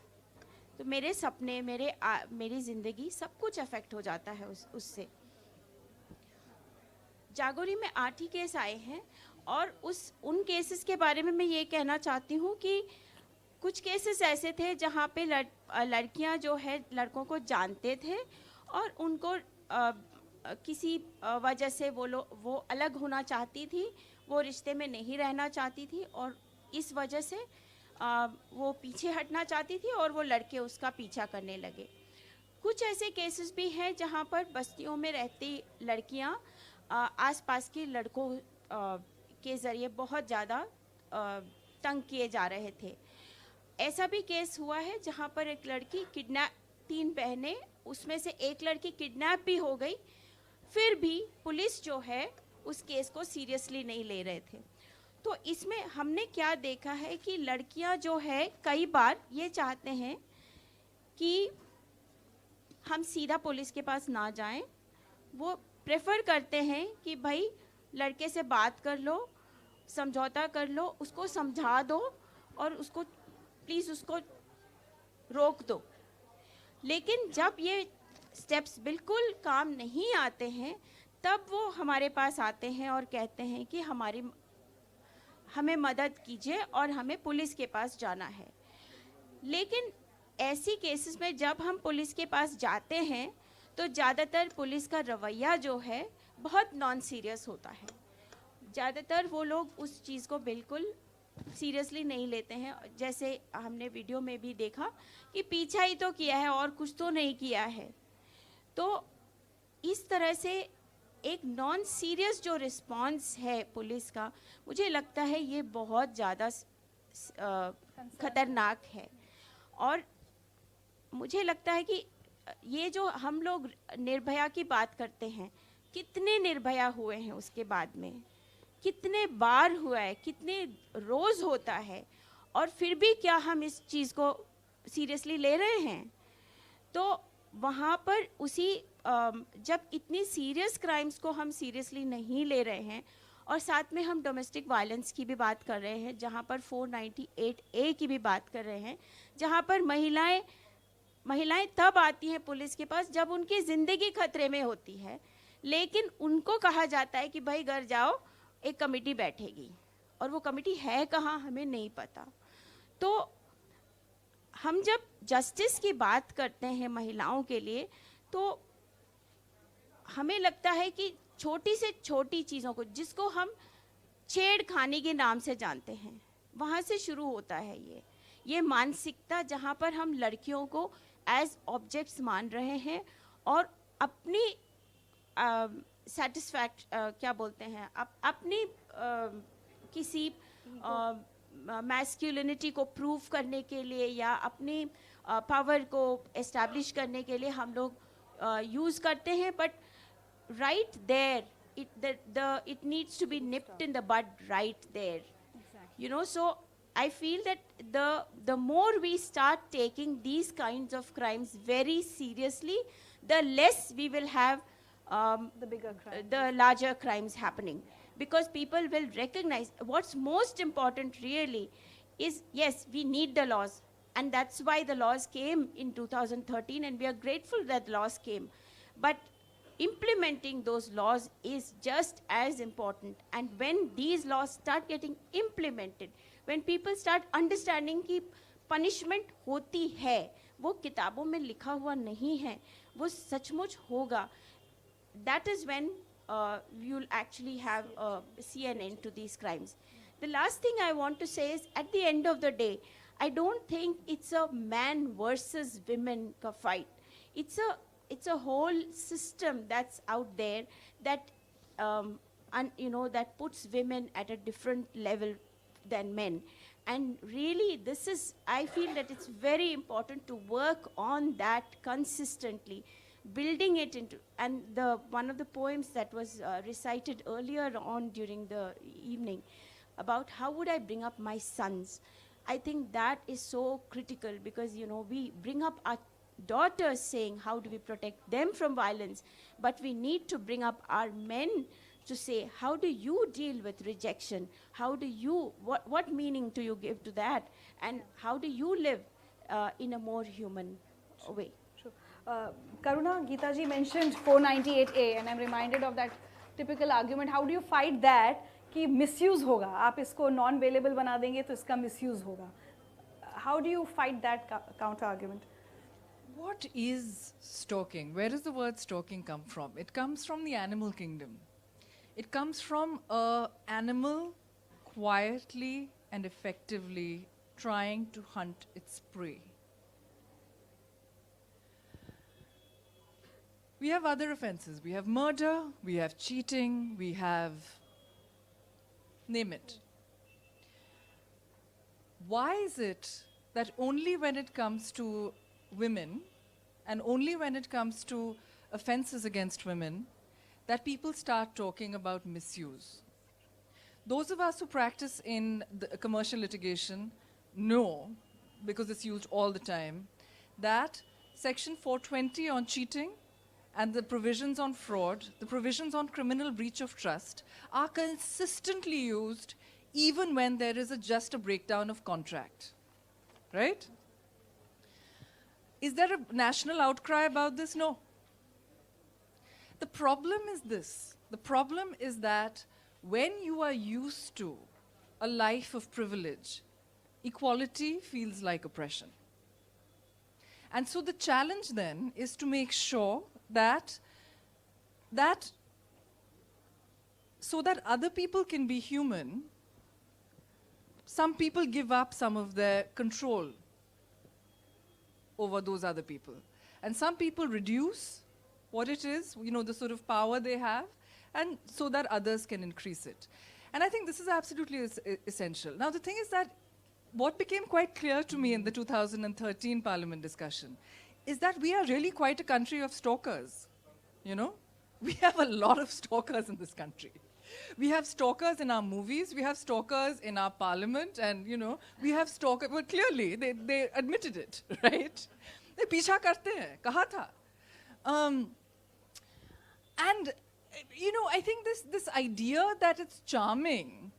तो मेरे सपने, मेरी ज़िंदगी सब कुछ affect हो जाता है उससे. जागोरी में 8 ही केस आए हैं और उन केसेस के बारे में मैं ये कहना चाहती हूँ कि कुछ केसेस ऐसे थे जहाँ पे लड़कियाँ जो है लड़कों को जानते थे और उनको किसी वजह से वो अलग होना चाहती थी, वो रिश्ते में नहीं रहना चाहती थी और इस वजह से वो पीछे हटना चाहती थी और वो लड़के उसका पीछा करने लगे. कुछ ऐसे केसेस भी हैं जहाँ पर बस्तियों में रहती लड़कियाँ आसपास के लड़कों के ज़रिए बहुत ज़्यादा तंग किए जा रहे थे. ऐसा भी केस हुआ है जहाँ पर एक लड़की 3 बहनें, उसमें से एक लड़की किडनैप भी हो गई, फिर भी पुलिस जो है उस केस को सीरियसली नहीं ले रहे थे. तो इसमें हमने क्या देखा है कि लड़कियां जो है कई बार ये चाहते हैं कि हम सीधा पुलिस के पास ना जाएं, वो प्रेफर करते हैं कि भाई लड़के से बात कर लो, समझौता कर लो, उसको समझा दो और उसको प्लीज़ उसको रोक दो. लेकिन जब ये स्टेप्स बिल्कुल काम नहीं आते हैं तब वो हमारे पास आते हैं और कहते हैं कि हमें मदद कीजिए और हमें पुलिस के पास जाना है. लेकिन ऐसी केसेस में जब हम पुलिस के पास जाते हैं तो ज़्यादातर पुलिस का रवैया जो है बहुत नॉन सीरियस होता है. ज़्यादातर वो लोग उस चीज़ को बिल्कुल सीरियसली नहीं लेते हैं. जैसे हमने वीडियो में भी देखा कि पीछा ही तो किया है और कुछ तो नहीं किया है. तो इस तरह से एक नॉन सीरियस जो रिस्पॉन्स है पुलिस का, मुझे लगता है ये बहुत ज़्यादा खतरनाक है। और मुझे लगता है कि ये जो हम लोग निर्भया की बात करते हैं, कितने निर्भया हुए हैं उसके बाद में, कितने बार हुआ है, कितने रोज़ होता है, और फिर भी क्या हम इस चीज़ को सीरियसली ले रहे हैं? तो वहाँ पर उसी जब इतनी सीरियस क्राइम्स को हम सीरियसली नहीं ले रहे हैं, और साथ में हम डोमेस्टिक वायलेंस की भी बात कर रहे हैं, जहाँ पर 498A की भी बात कर रहे हैं, जहाँ पर महिलाएं तब आती हैं पुलिस के पास जब उनकी ज़िंदगी खतरे में होती है, लेकिन उनको कहा जाता है कि भाई घर जाओ, एक कमेटी बैठेगी, और वो कमेटी है कहाँ हमें नहीं पता। तो हम जब जस्टिस की बात करते हैं महिलाओं के लिए, तो हमें लगता है कि छोटी से छोटी चीज़ों को, जिसको हम छेड़खानी के नाम से जानते हैं, वहाँ से शुरू होता है ये मानसिकता, जहाँ पर हम लड़कियों को एज ऑब्जेक्ट्स मान रहे हैं और अपनी क्या बोलते हैं, अपनी किसी मैस्कुलिनिटी को प्रूव करने के लिए या अपनी पावर को एस्टैब्लिश करने के लिए हम लोग यूज़ करते हैं। But right there, it needs to be nipped in the bud right there. Exactly. You know, so I feel that the more we start taking these kinds of crimes very seriously, the less we will have the larger crimes happening, because people will recognize what's most important really is, yes, we need the laws, and that's why the laws came in 2013, and we are grateful that laws came. But implementing those laws is just as important, and when these laws start getting implemented, when people start understanding कि punishment होती है, वो किताबों में लिखा हुआ नहीं है, वो सचमुच होगा, that is when you'll actually have see an end to these crimes. The last thing I want to say is, at the end of the day, I don't think it's a man versus women ka fight. It's a whole system that's out there that that puts women at a different level than men. And really, I feel that it's very important to work on that consistently, building it into, and one of the poems that was recited earlier on during the evening about how would I bring up my sons, I think that is so critical, because we bring up our daughters saying how do we protect them from violence, but we need to bring up our men to say, how do you deal with rejection, how do you, what meaning do you give to that, and how do you live in a more human way. Karuna, Geeta ji mentioned 498A, and I'm reminded of that typical argument. How do you fight that कि misuse होगा, आप इसको non-bailable बना देंगे तो इसका misuse होगा. How do you fight that counter argument? What is stalking? Where does the word stalking come from? It comes from the animal kingdom. It comes from an animal quietly and effectively trying to hunt its prey. We have other offenses. We have murder, we have cheating, we have, name it. Why is it that only when it comes to women, and only when it comes to offenses against women, that people start talking about misuse? Those of us who practice in the commercial litigation know, because it's used all the time, that Section 420 on cheating and the provisions on fraud, the provisions on criminal breach of trust, are consistently used even when there is just a breakdown of contract, right? Is there a national outcry about this? No. The problem is this. The problem is that when you are used to a life of privilege, equality feels like oppression. And so the challenge then is to make sure that so that other people can be human, some people give up some of their control over those other people. And some people reduce what it is, the sort of power they have, and so that others can increase it. And I think this is absolutely essential. Now, the thing is that what became quite clear to me in the 2013 Parliament discussion is that we are really quite a country of stalkers, you know? We have a lot of stalkers in this country. We have stalkers in our movies, we have stalkers in our parliament, and, you know, we have stalkers, well, clearly, they admitted it, right? They पीछा करते हैं, कहा था. And, you know, I think this idea that it's charming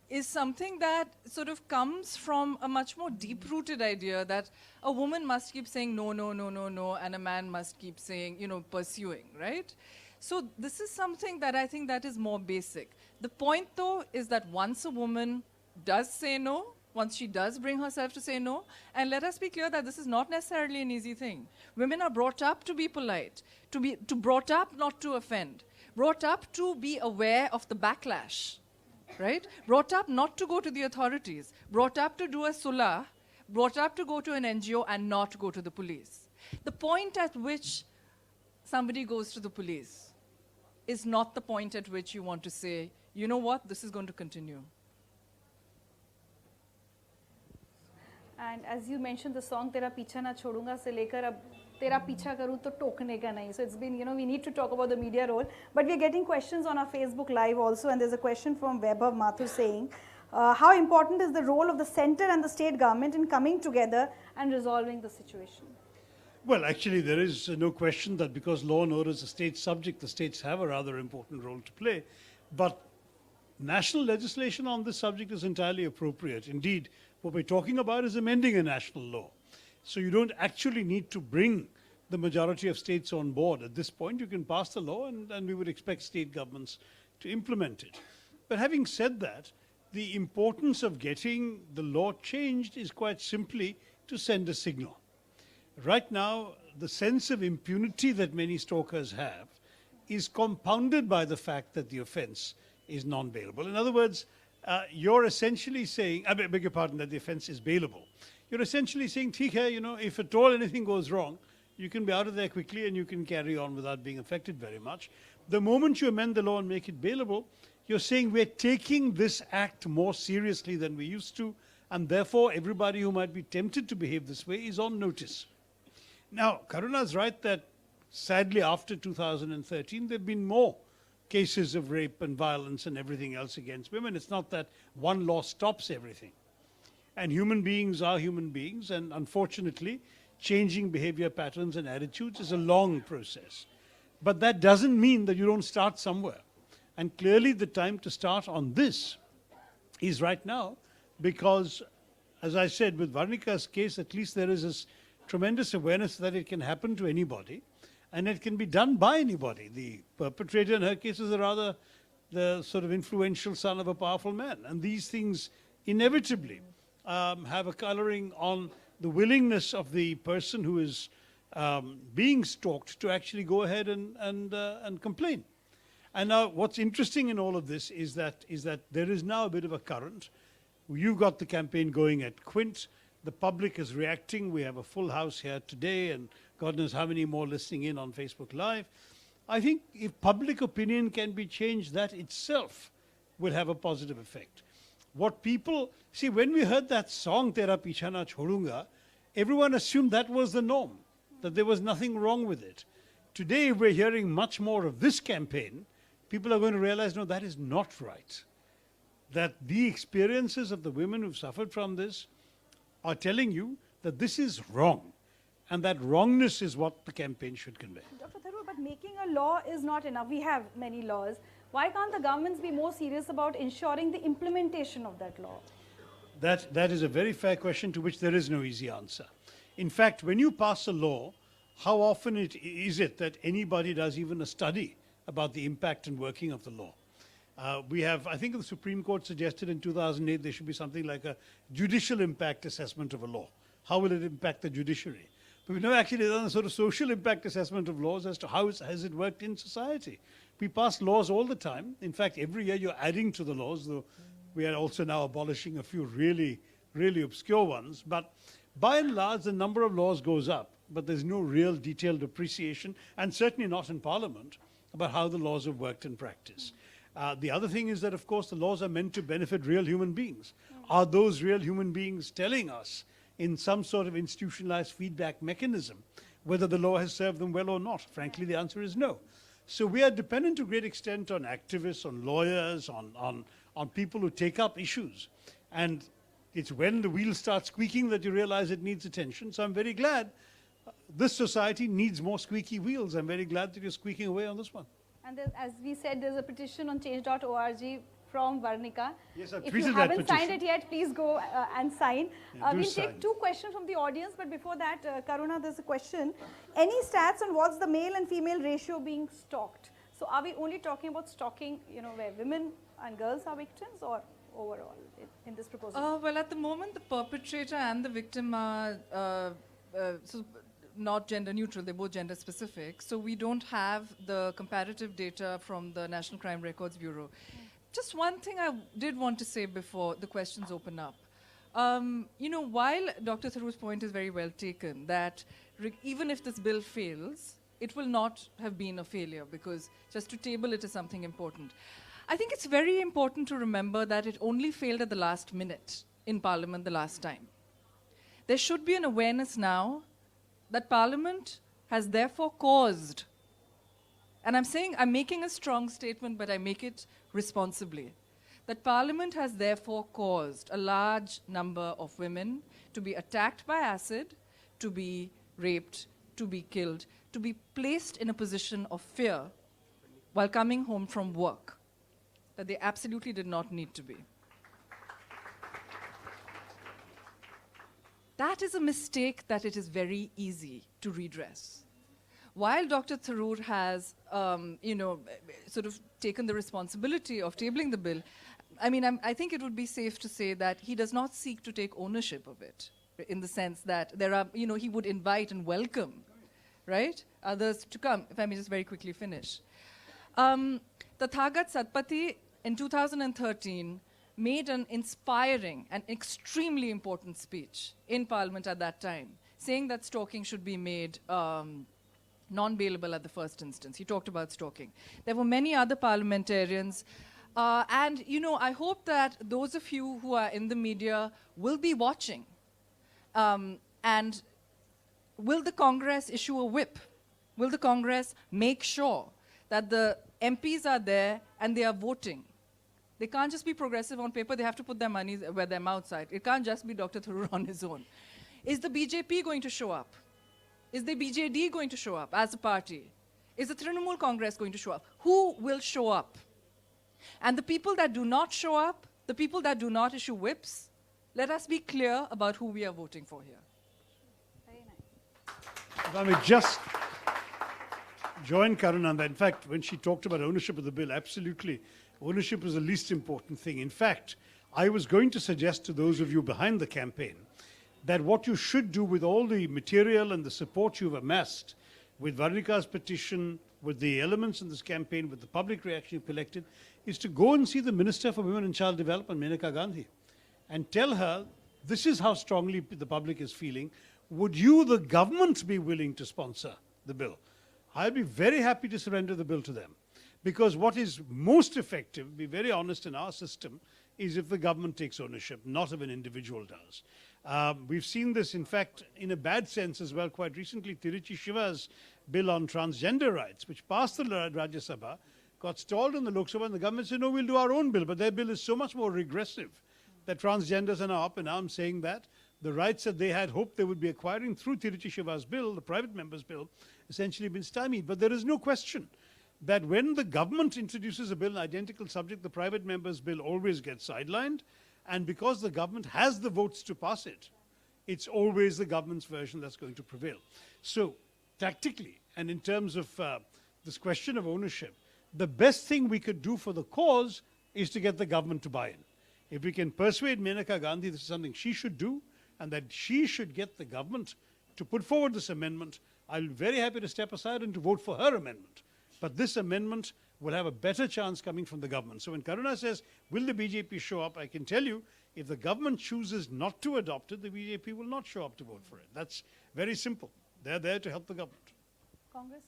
is something that sort of comes from a much more deep-rooted idea that a woman must keep saying no, no, no, no, no, and a man must keep saying, you know, pursuing, right? So this is something that I think that is more basic. The point, though, is that once a woman does say no, once she does bring herself to say no, and let us be clear that this is not necessarily an easy thing. Women are brought up to be polite, brought up not to offend, brought up to be aware of the backlash, right? Brought up not to go to the authorities, brought up to do a sulah, brought up to go to an NGO and not go to the police. The point at which somebody goes to the police is not the point at which you want to say, you know what, this is going to continue. And as you mentioned, the song "Tera Picha Na Chodunga" se lekar ab "Tera Picha Karu to Tokne Ka Nahi." So it's been, you know, we need to talk about the media role, but we are getting questions on our Facebook Live also, and there's a question from Vaibhav Mathur saying, how important is the role of the centre and the state government in coming together and resolving the situation? Well, actually, there is no question that because law and order is a state subject, the states have a rather important role to play. But national legislation on this subject is entirely appropriate. Indeed, what we're talking about is amending a national law. So you don't actually need to bring the majority of states on board. At this point, you can pass the law and we would expect state governments to implement it. But having said that, the importance of getting the law changed is quite simply to send a signal. Right now, the sense of impunity that many stalkers have is compounded by the fact that the offence is non-bailable. In other words, you're essentially saying, I beg your pardon, that the offence is bailable. You're essentially saying, theek hai, you know, if at all anything goes wrong, you can be out of there quickly and you can carry on without being affected very much. The moment you amend the law and make it bailable, you're saying we're taking this act more seriously than we used to, and therefore everybody who might be tempted to behave this way is on notice. Now, Karuna's right that sadly after 2013 there have been more cases of rape and violence and everything else against women. It's not that one law stops everything. And human beings are human beings, and unfortunately changing behavior patterns and attitudes is a long process. But that doesn't mean that you don't start somewhere. And clearly the time to start on this is right now, because as I said, with Varnika's case, at least there is this tremendous awareness that it can happen to anybody and it can be done by anybody. The perpetrator in her case is rather the sort of influential son of a powerful man. And these things inevitably have a coloring on the willingness of the person who is being stalked to actually go ahead and complain. And now what's interesting in all of this is that there is now a bit of a current. You've got the campaign going at Quint. The public is reacting. We have a full house here today and God knows how many more listening in on Facebook Live. I think if public opinion can be changed, that itself will have a positive effect. What people, see, when we heard that song, Tera Picha Na Chodunga, everyone assumed that was the norm, that there was nothing wrong with it. Today, we're hearing much more of this campaign. People are going to realize, no, that is not right. That the experiences of the women who've suffered from this are telling you that this is wrong. And that wrongness is what the campaign should convey. Dr. Tharoor, but making a law is not enough. We have many laws. Why can't the governments be more serious about ensuring the implementation of that law? That is a very fair question to which there is no easy answer. In fact, when you pass a law, how often is it that anybody does even a study about the impact and working of the law? We have, I think the Supreme Court suggested in 2008 there should be something like a judicial impact assessment of a law. How will it impact the judiciary? But we've never actually done a sort of social impact assessment of laws as to how has it worked in society. We pass laws all the time. In fact, every year you're adding to the laws, though we are also now abolishing a few really, really obscure ones. But by and large, the number of laws goes up, but there's no real detailed appreciation, and certainly not in Parliament, about how the laws have worked in practice. The other thing is that, of course, the laws are meant to benefit real human beings. Are those real human beings telling us in some sort of institutionalized feedback mechanism whether the law has served them well or not? Frankly, the answer is no. So we are dependent to a great extent on activists, on lawyers, on people who take up issues. And it's when the wheel starts squeaking that you realize it needs attention. So I'm very glad this society needs more squeaky wheels. I'm very glad that you're squeaking away on this one. And as we said, there's a petition on change.org from Varnika. Yes, I've if tweeted you that haven't petition. signed it yet, please go and sign. Yeah, We'll sign. take two questions from the audience, but before that, Karuna, there's a question. Any stats on what's the male and female ratio being stalked? So are we only talking about stalking, where women and girls are victims, or overall in this proposal? Well, at the moment, the perpetrator and the victim are not gender neutral, they're both gender specific. So we don't have the comparative data from the National Crime Records Bureau. Just one thing I did want to say before the questions open up. While Dr. Tharoor's point is very well taken, that even if this bill fails, it will not have been a failure, because just to table it is something important. I think it's very important to remember that it only failed at the last minute in Parliament the last time. There should be an awareness now that Parliament has therefore caused, and I'm making a strong statement, but I make it responsibly, that Parliament has therefore caused a large number of women to be attacked by acid, to be raped, to be killed, to be placed in a position of fear while coming home from work that they absolutely did not need to be. That is a mistake that it is very easy to redress. While Dr. Tharoor has, sort of taken the responsibility of tabling the bill, I think it would be safe to say that he does not seek to take ownership of it, in the sense that there are, he would invite and welcome, right, others to come. If I may just very quickly finish. Tathagat Satpathy in 2013 made an inspiring and extremely important speech in Parliament at that time, saying that stalking should be made non-bailable at the first instance. He talked about stalking. There were many other parliamentarians, and I hope that those of you who are in the media will be watching. And will the Congress issue a whip? Will the Congress make sure that the MPs are there and they are voting? They can't just be progressive on paper, they have to put their money where their mouths are. It can't just be Dr. Tharoor on his own. Is the BJP going to show up? Is the BJD going to show up as a party? Is the Trinamool Congress going to show up? Who will show up? And the people that do not show up, the people that do not issue whips, let us be clear about who we are voting for here. Very nice. If I may just join Karuna on that. In fact, when she talked about ownership of the bill, absolutely, ownership is the least important thing. In fact, I was going to suggest to those of you behind the campaign that what you should do with all the material and the support you've amassed, with Varnika's petition, with the elements in this campaign, with the public reaction you've collected, is to go and see the Minister for Women and Child Development, Maneka Gandhi, and tell her, this is how strongly the public is feeling. Would you, the government, be willing to sponsor the bill? I'll be very happy to surrender the bill to them. Because what is most effective, be very honest, in our system, is if the government takes ownership, not if an individual does. We've seen this, in fact, in a bad sense as well. Quite recently, Tiruchi Shiva's bill on transgender rights, which passed the Rajya Sabha, got stalled in the Lok Sabha, and the government said, no, we'll do our own bill. But their bill is so much more regressive that transgenders are now up in arms saying that the rights that they had hoped they would be acquiring through Tiruchi Shiva's bill, the private member's bill, essentially been stymied. But there is no question that when the government introduces a bill, an identical subject, the private member's bill always gets sidelined. And because the government has the votes to pass it, it's always the government's version that's going to prevail. So, tactically, and in terms of this question of ownership, the best thing we could do for the cause is to get the government to buy in. If we can persuade Maneka Gandhi this is something she should do, and that she should get the government to put forward this amendment, I'll be very happy to step aside and to vote for her amendment. But this amendment will have a better chance coming from the government. So when Karuna says, will the BJP show up, I can tell you, if the government chooses not to adopt it, the BJP will not show up to vote for it. That's very simple. They're there to help the government. Congress?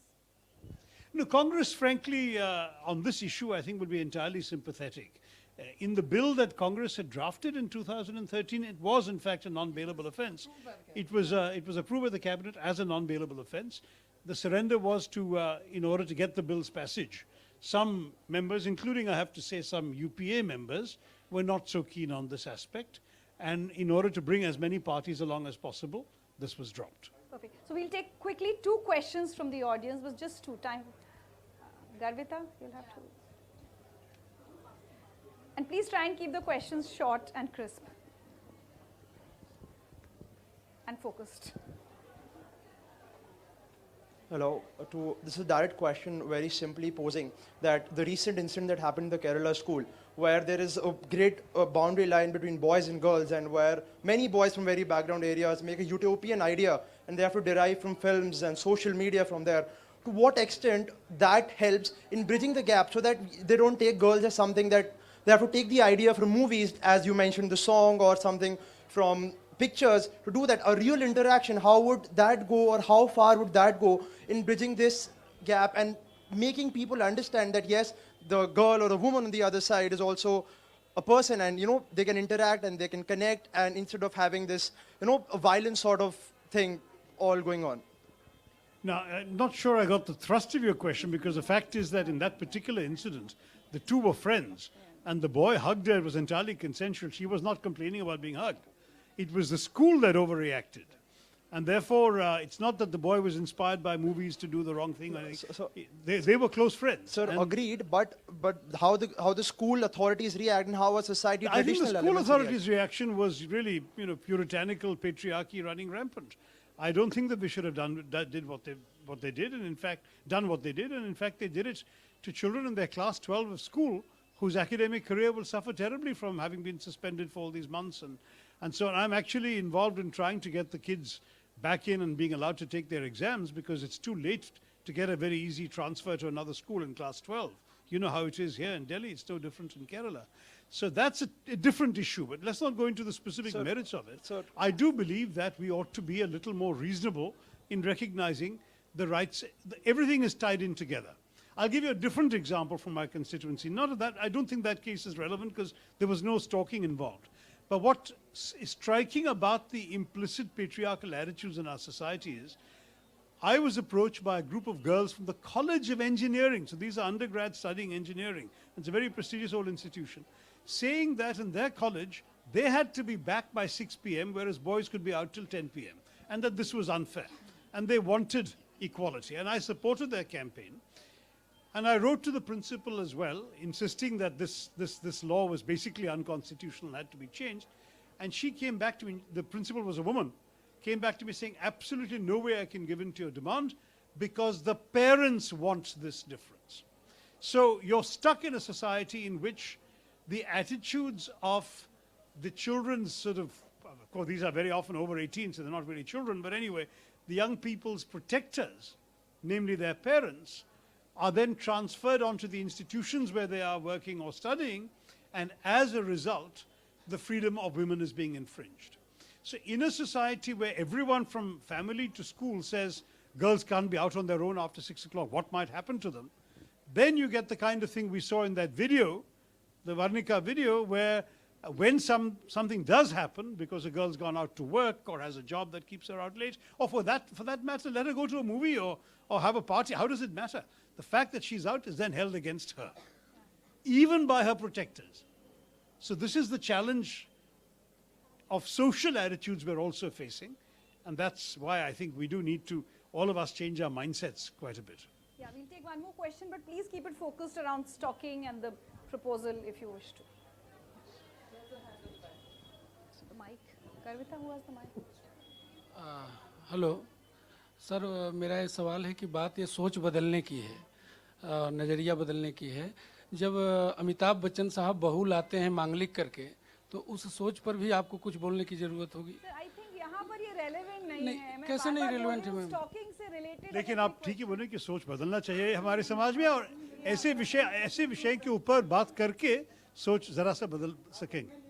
No, Congress, frankly, on this issue, I think will be entirely sympathetic. In the bill that Congress had drafted in 2013, it was in fact a non-bailable offence. It was approved by the cabinet as a non-bailable offence. The surrender was to, in order to get the bill's passage. Some members, including I have to say some UPA members, were not so keen on this aspect. And in order to bring as many parties along as possible, this was dropped. Perfect. So we'll take quickly 2 questions from the audience, but just 2 time. Garvita, you'll have to. And please try and keep the questions short and crisp and focused. Hello, this is a direct question, very simply posing that the recent incident that happened in the Kerala school, where there is a great boundary line between boys and girls, and where many boys from very background areas make a utopian idea and they have to derive from films and social media from there. To what extent that helps in bridging the gap so that they don't take girls as something that they have to take the idea from movies, as you mentioned, the song or something from pictures, to do that, a real interaction, how would that go or how far would that go in bridging this gap and making people understand that yes, the girl or the woman on the other side is also a person, and they can interact and they can connect, and instead of having this a violent sort of thing all going on. Now, I'm not sure I got the thrust of your question, because the fact is that in that particular incident, the two were friends, and the boy hugged her. It was entirely consensual. She was not complaining about being hugged. It was the school that overreacted. And therefore, it's not that the boy was inspired by movies to do the wrong thing. They were close friends. Sir, agreed, but how the school authorities react and how a society I think the traditional school elements authorities' reaction was really, puritanical patriarchy running rampant. I don't think that they should have did what they did, and in fact done what they did, and in fact they did it to children in their class 12 of school, whose academic career will suffer terribly from having been suspended for all these months. And so I'm actually involved in trying to get the kids back in and being allowed to take their exams, because it's too late to get a very easy transfer to another school in class 12. You know how it is here in Delhi. It's no different in Kerala. So that's a different issue, but let's not go into the specific merits of it. I do believe that we ought to be a little more reasonable in recognizing the rights. Everything is tied in together. I'll give you a different example from my constituency. Not that, I don't think that case is relevant because there was no stalking involved. But what is striking about the implicit patriarchal attitudes in our society is, I was approached by a group of girls from the College of Engineering. So these are undergrads studying engineering. It's a very prestigious old institution, saying that in their college, they had to be back by 6 p.m., whereas boys could be out till 10 p.m., and that this was unfair. And they wanted equality. And I supported their campaign. And I wrote to the principal as well, insisting that this law was basically unconstitutional and had to be changed. And she came back to me, the principal was a woman, came back to me saying, absolutely no way I can give in to your demand, because the parents want this difference. So you're stuck in a society in which the attitudes of the children's of course, these are very often over 18, so they're not really children, but anyway, the young people's protectors, namely their parents, are then transferred onto the institutions where they are working or studying, and as a result, the freedom of women is being infringed. So in a society where everyone from family to school says girls can't be out on their own after 6 o'clock, what might happen to them? Then you get the kind of thing we saw in that video, the Varnika video, where when something does happen, because a girl's gone out to work or has a job that keeps her out late, or for that matter, let her go to a movie or have a party, how does it matter? The fact that she's out is then held against her, even by her protectors. So this is the challenge of social attitudes we're also facing, and that's why I think we do need to, all of us, change our mindsets quite a bit. Yeah, we'll take one more question, but please keep it focused around stalking and the proposal if you wish to. So the mic. Garvita, who has the mic? Hello sir, मेरा ये सवाल है कि बात ये सोच बदलने की है, नज़रिया बदलने की है। जब अमिताभ बच्चन साहब बहू लाते हैं मांगलिक करके, तो उस सोच पर भी आपको कुछ बोलने की ज़रूरत होगी। आई थिंक यहाँ पर ये रेलेवेंट नहीं है। मैं कैसे नहीं रेलेवेंट है मैम? स्टॉकिंग से रिलेटेड। लेकिन आप ठीक ही बोले कि सोच बदलना चाहिए हमारे समाज में, और ऐसे विषय के ऊपर बात करके सोच जरा सा बदल सकेंगे।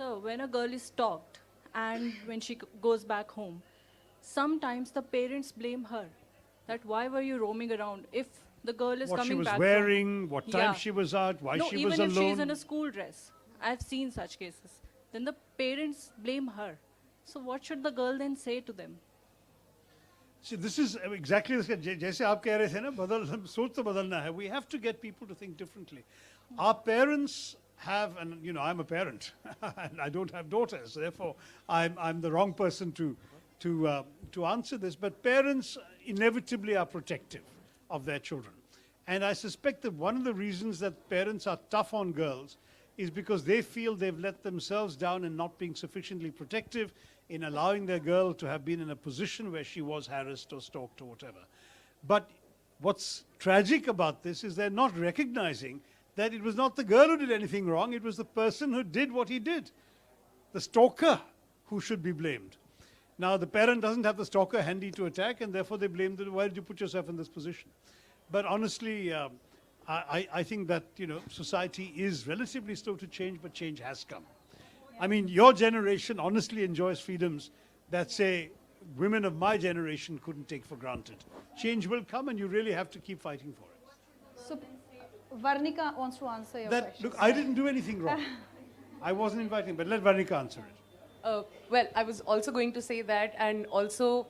So when a girl is stalked and when she goes back home, sometimes the parents blame her that why were you roaming around if the girl is What she coming was back wearing, from, what time she was out, why she was even if she's alone. in a school dress. I've seen such cases. Then the parents blame her. So what should the girl then say to them? See, this is exactly जैसे आप कह रहे थे ना बदल सोच तो बदलना है. We have to get people to think differently. Our parents have, and you know, I'm a parent and I don't have daughters, therefore I'm the wrong person to answer this. But parents inevitably are protective of their children, and I suspect that one of the reasons that parents are tough on girls is because they feel they've let themselves down in not being sufficiently protective, in allowing their girl to have been in a position where she was harassed or stalked or whatever. But what's tragic about this is they're not recognizing that it was not the girl who did anything wrong, it was the person who did what he did, the stalker, who should be blamed. Now, the parent doesn't have the stalker handy to attack, and therefore they blame them. Why did you put yourself in this position? But honestly, I think that, you know, society is relatively slow to change, but change has come. I mean, your generation honestly enjoys freedoms that, say, women of my generation couldn't take for granted. Change will come, and you really have to keep fighting for it. So, Varnika wants to answer your question. Look, I didn't do anything wrong. I wasn't inviting, but let Varnika answer it. Well, I was also going to say that, and also,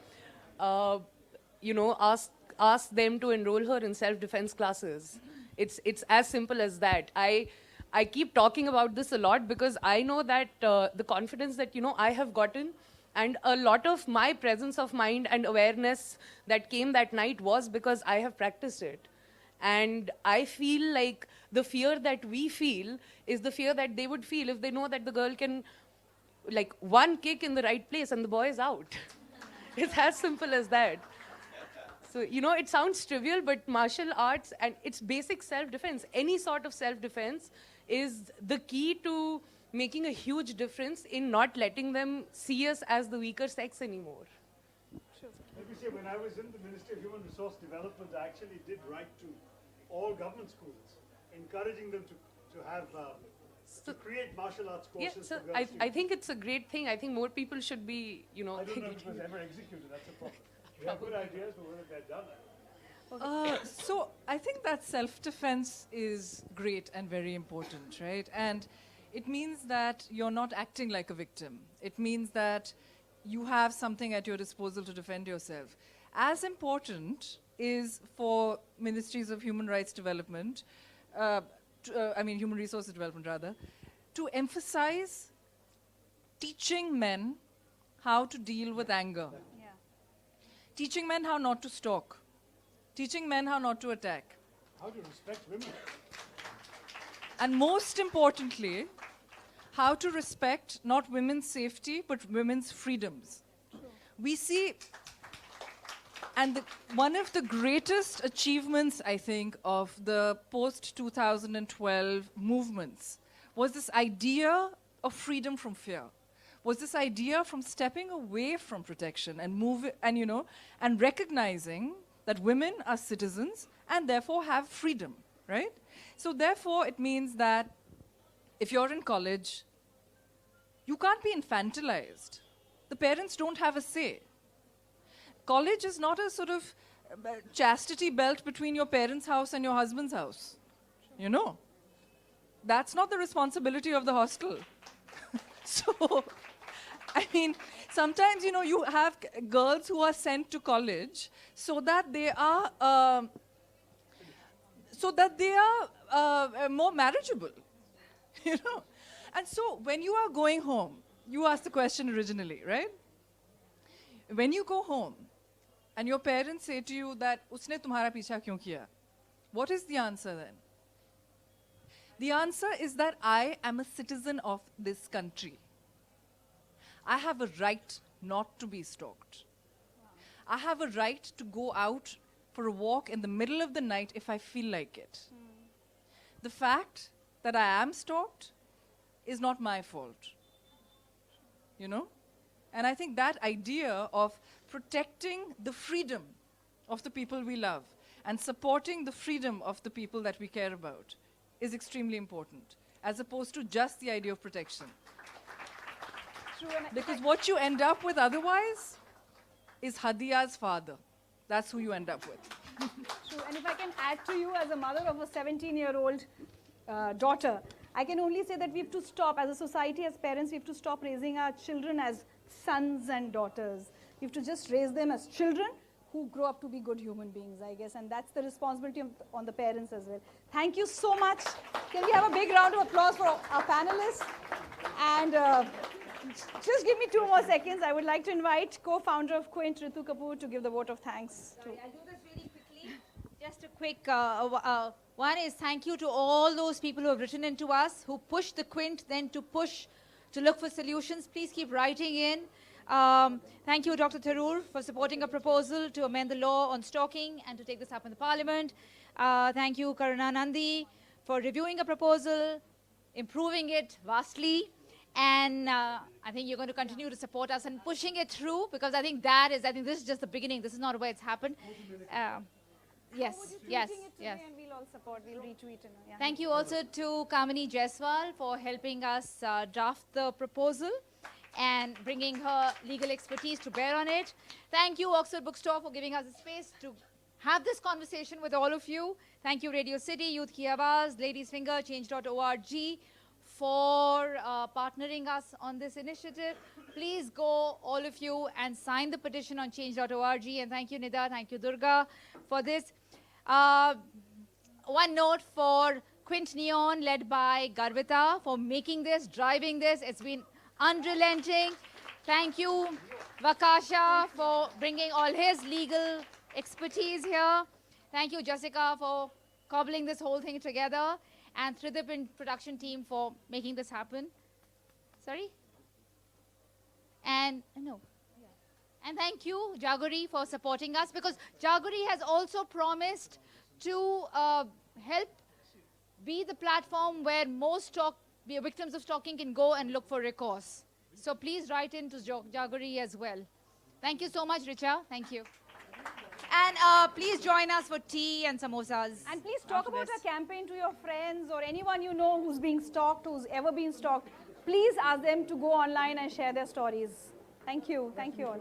you know, ask them to enroll her in self-defense classes. It's as simple as that. I keep talking about this a lot because I know that the confidence that, you know, I have gotten, and a lot of my presence of mind and awareness that came that night was because I have practiced it. And I feel like the fear that we feel is the fear that they would feel if they know that the girl can, like, one kick in the right place and the boy is out. It's as simple as that. So, you know, it sounds trivial, but martial arts and its basic self-defense, any sort of self-defense, is the key to making a huge difference in not letting them see us as the weaker sex anymore. Let me say, when I was in the Ministry of Human Resource Development, I actually did write to all government schools, encouraging them to have, to create martial arts courses. Yeah, so for girls. I think it's a great thing. I think more people should be, you know, I don't know if it was ever executed, that's a problem. We have good ideas, but whether they're done, So I think that self-defense is great and very important, right? And it means that you're not acting like a victim. It means that you have something at your disposal to defend yourself. As important is for ministries of human rights development, human resources development rather, to emphasize teaching men how to deal with anger. Teaching men how not to stalk. Teaching men how not to attack. how to respect women. And most importantly, how to respect not women's safety, but women's freedoms. We see, and one of the greatest achievements, I think, of the post-2012 movements was this idea of freedom from fear. Was this idea from stepping away from protection and recognizing that women are citizens and therefore have freedom, right? So therefore, it means that if you're in college, you can't be infantilized. The parents don't have a say. College is not a sort of chastity belt between your parents' house and your husband's house. You know? That's not the responsibility of the hostel. So, I mean, sometimes, you know, you have girls who are sent to college so that they are more marriageable, you know. And so when you are going home, you asked the question originally, right? When you go home and your parents say to you that usne tumhara picha kyun kiya? What is the answer then? The answer is that I am a citizen of this country. I have a right not to be stalked. I have a right to go out for a walk in the middle of the night if I feel like it. The fact that I am stalked is not my fault. You know? And I think that idea of protecting the freedom of the people we love and supporting the freedom of the people that we care about is extremely important, as opposed to just the idea of protection. true. Because what you end up with otherwise is Hadiya's father. That's who you end up with. True. And if I can add to you as a mother of a 17-year-old daughter, I can only say that we have to stop, as a society, as parents, we have to stop raising our children as sons and daughters. We have to just raise them as children who grow up to be good human beings, I guess. And that's the responsibility on the parents as well. Thank you so much. Can we have a big round of applause for our panelists? And just give me 2 more seconds. I would like to invite co-founder of Quint, Ritu Kapoor, to give the vote of thanks. Sorry, I'll do this really quickly. Just a quick one is thank you to all those people who have written into us, who pushed the Quint, then to look for solutions. Please keep writing in. Thank you, Dr. Tharoor, for supporting a proposal to amend the law on stalking and to take this up in the Parliament. Thank you, Karuna Nandy, for reviewing a proposal, improving it vastly. And I think you're going to continue to support us and pushing it through, because I think this is just the beginning. This is not where it's happened. Yes. And we'll all support. We'll retweet. Yeah. Thank you also to Kamini Jaiswal for helping us draft the proposal and bringing her legal expertise to bear on it. Thank you, Oxford Bookstore, for giving us a space to have this conversation with all of you. Thank you, Radio City, Youth Ki Awaaz, Ladies Finger, Change.org, for partnering us on this initiative. Please go, all of you, and sign the petition on Change.org. And thank you, Nida, thank you, Durga, for this. One note for Quint Neon, led by Garvita, for making this, driving this. It's been unrelenting. Thank you, Vakasha, for bringing all his legal expertise here. Thank you, Jessica, for cobbling this whole thing together. And Tridip and production team for making this happen. Sorry? And thank you, Jaguri, for supporting us, because Jaguri has also promised to help be the platform where most victims of stalking can go and look for recourse. So please write in to Jaguri as well. Thank you so much, Richa. Thank you. And please join us for tea and samosas. And please talk about our campaign to your friends or anyone you know who's being stalked, who's ever been stalked. Please ask them to go online and share their stories. Thank you. Thank you all.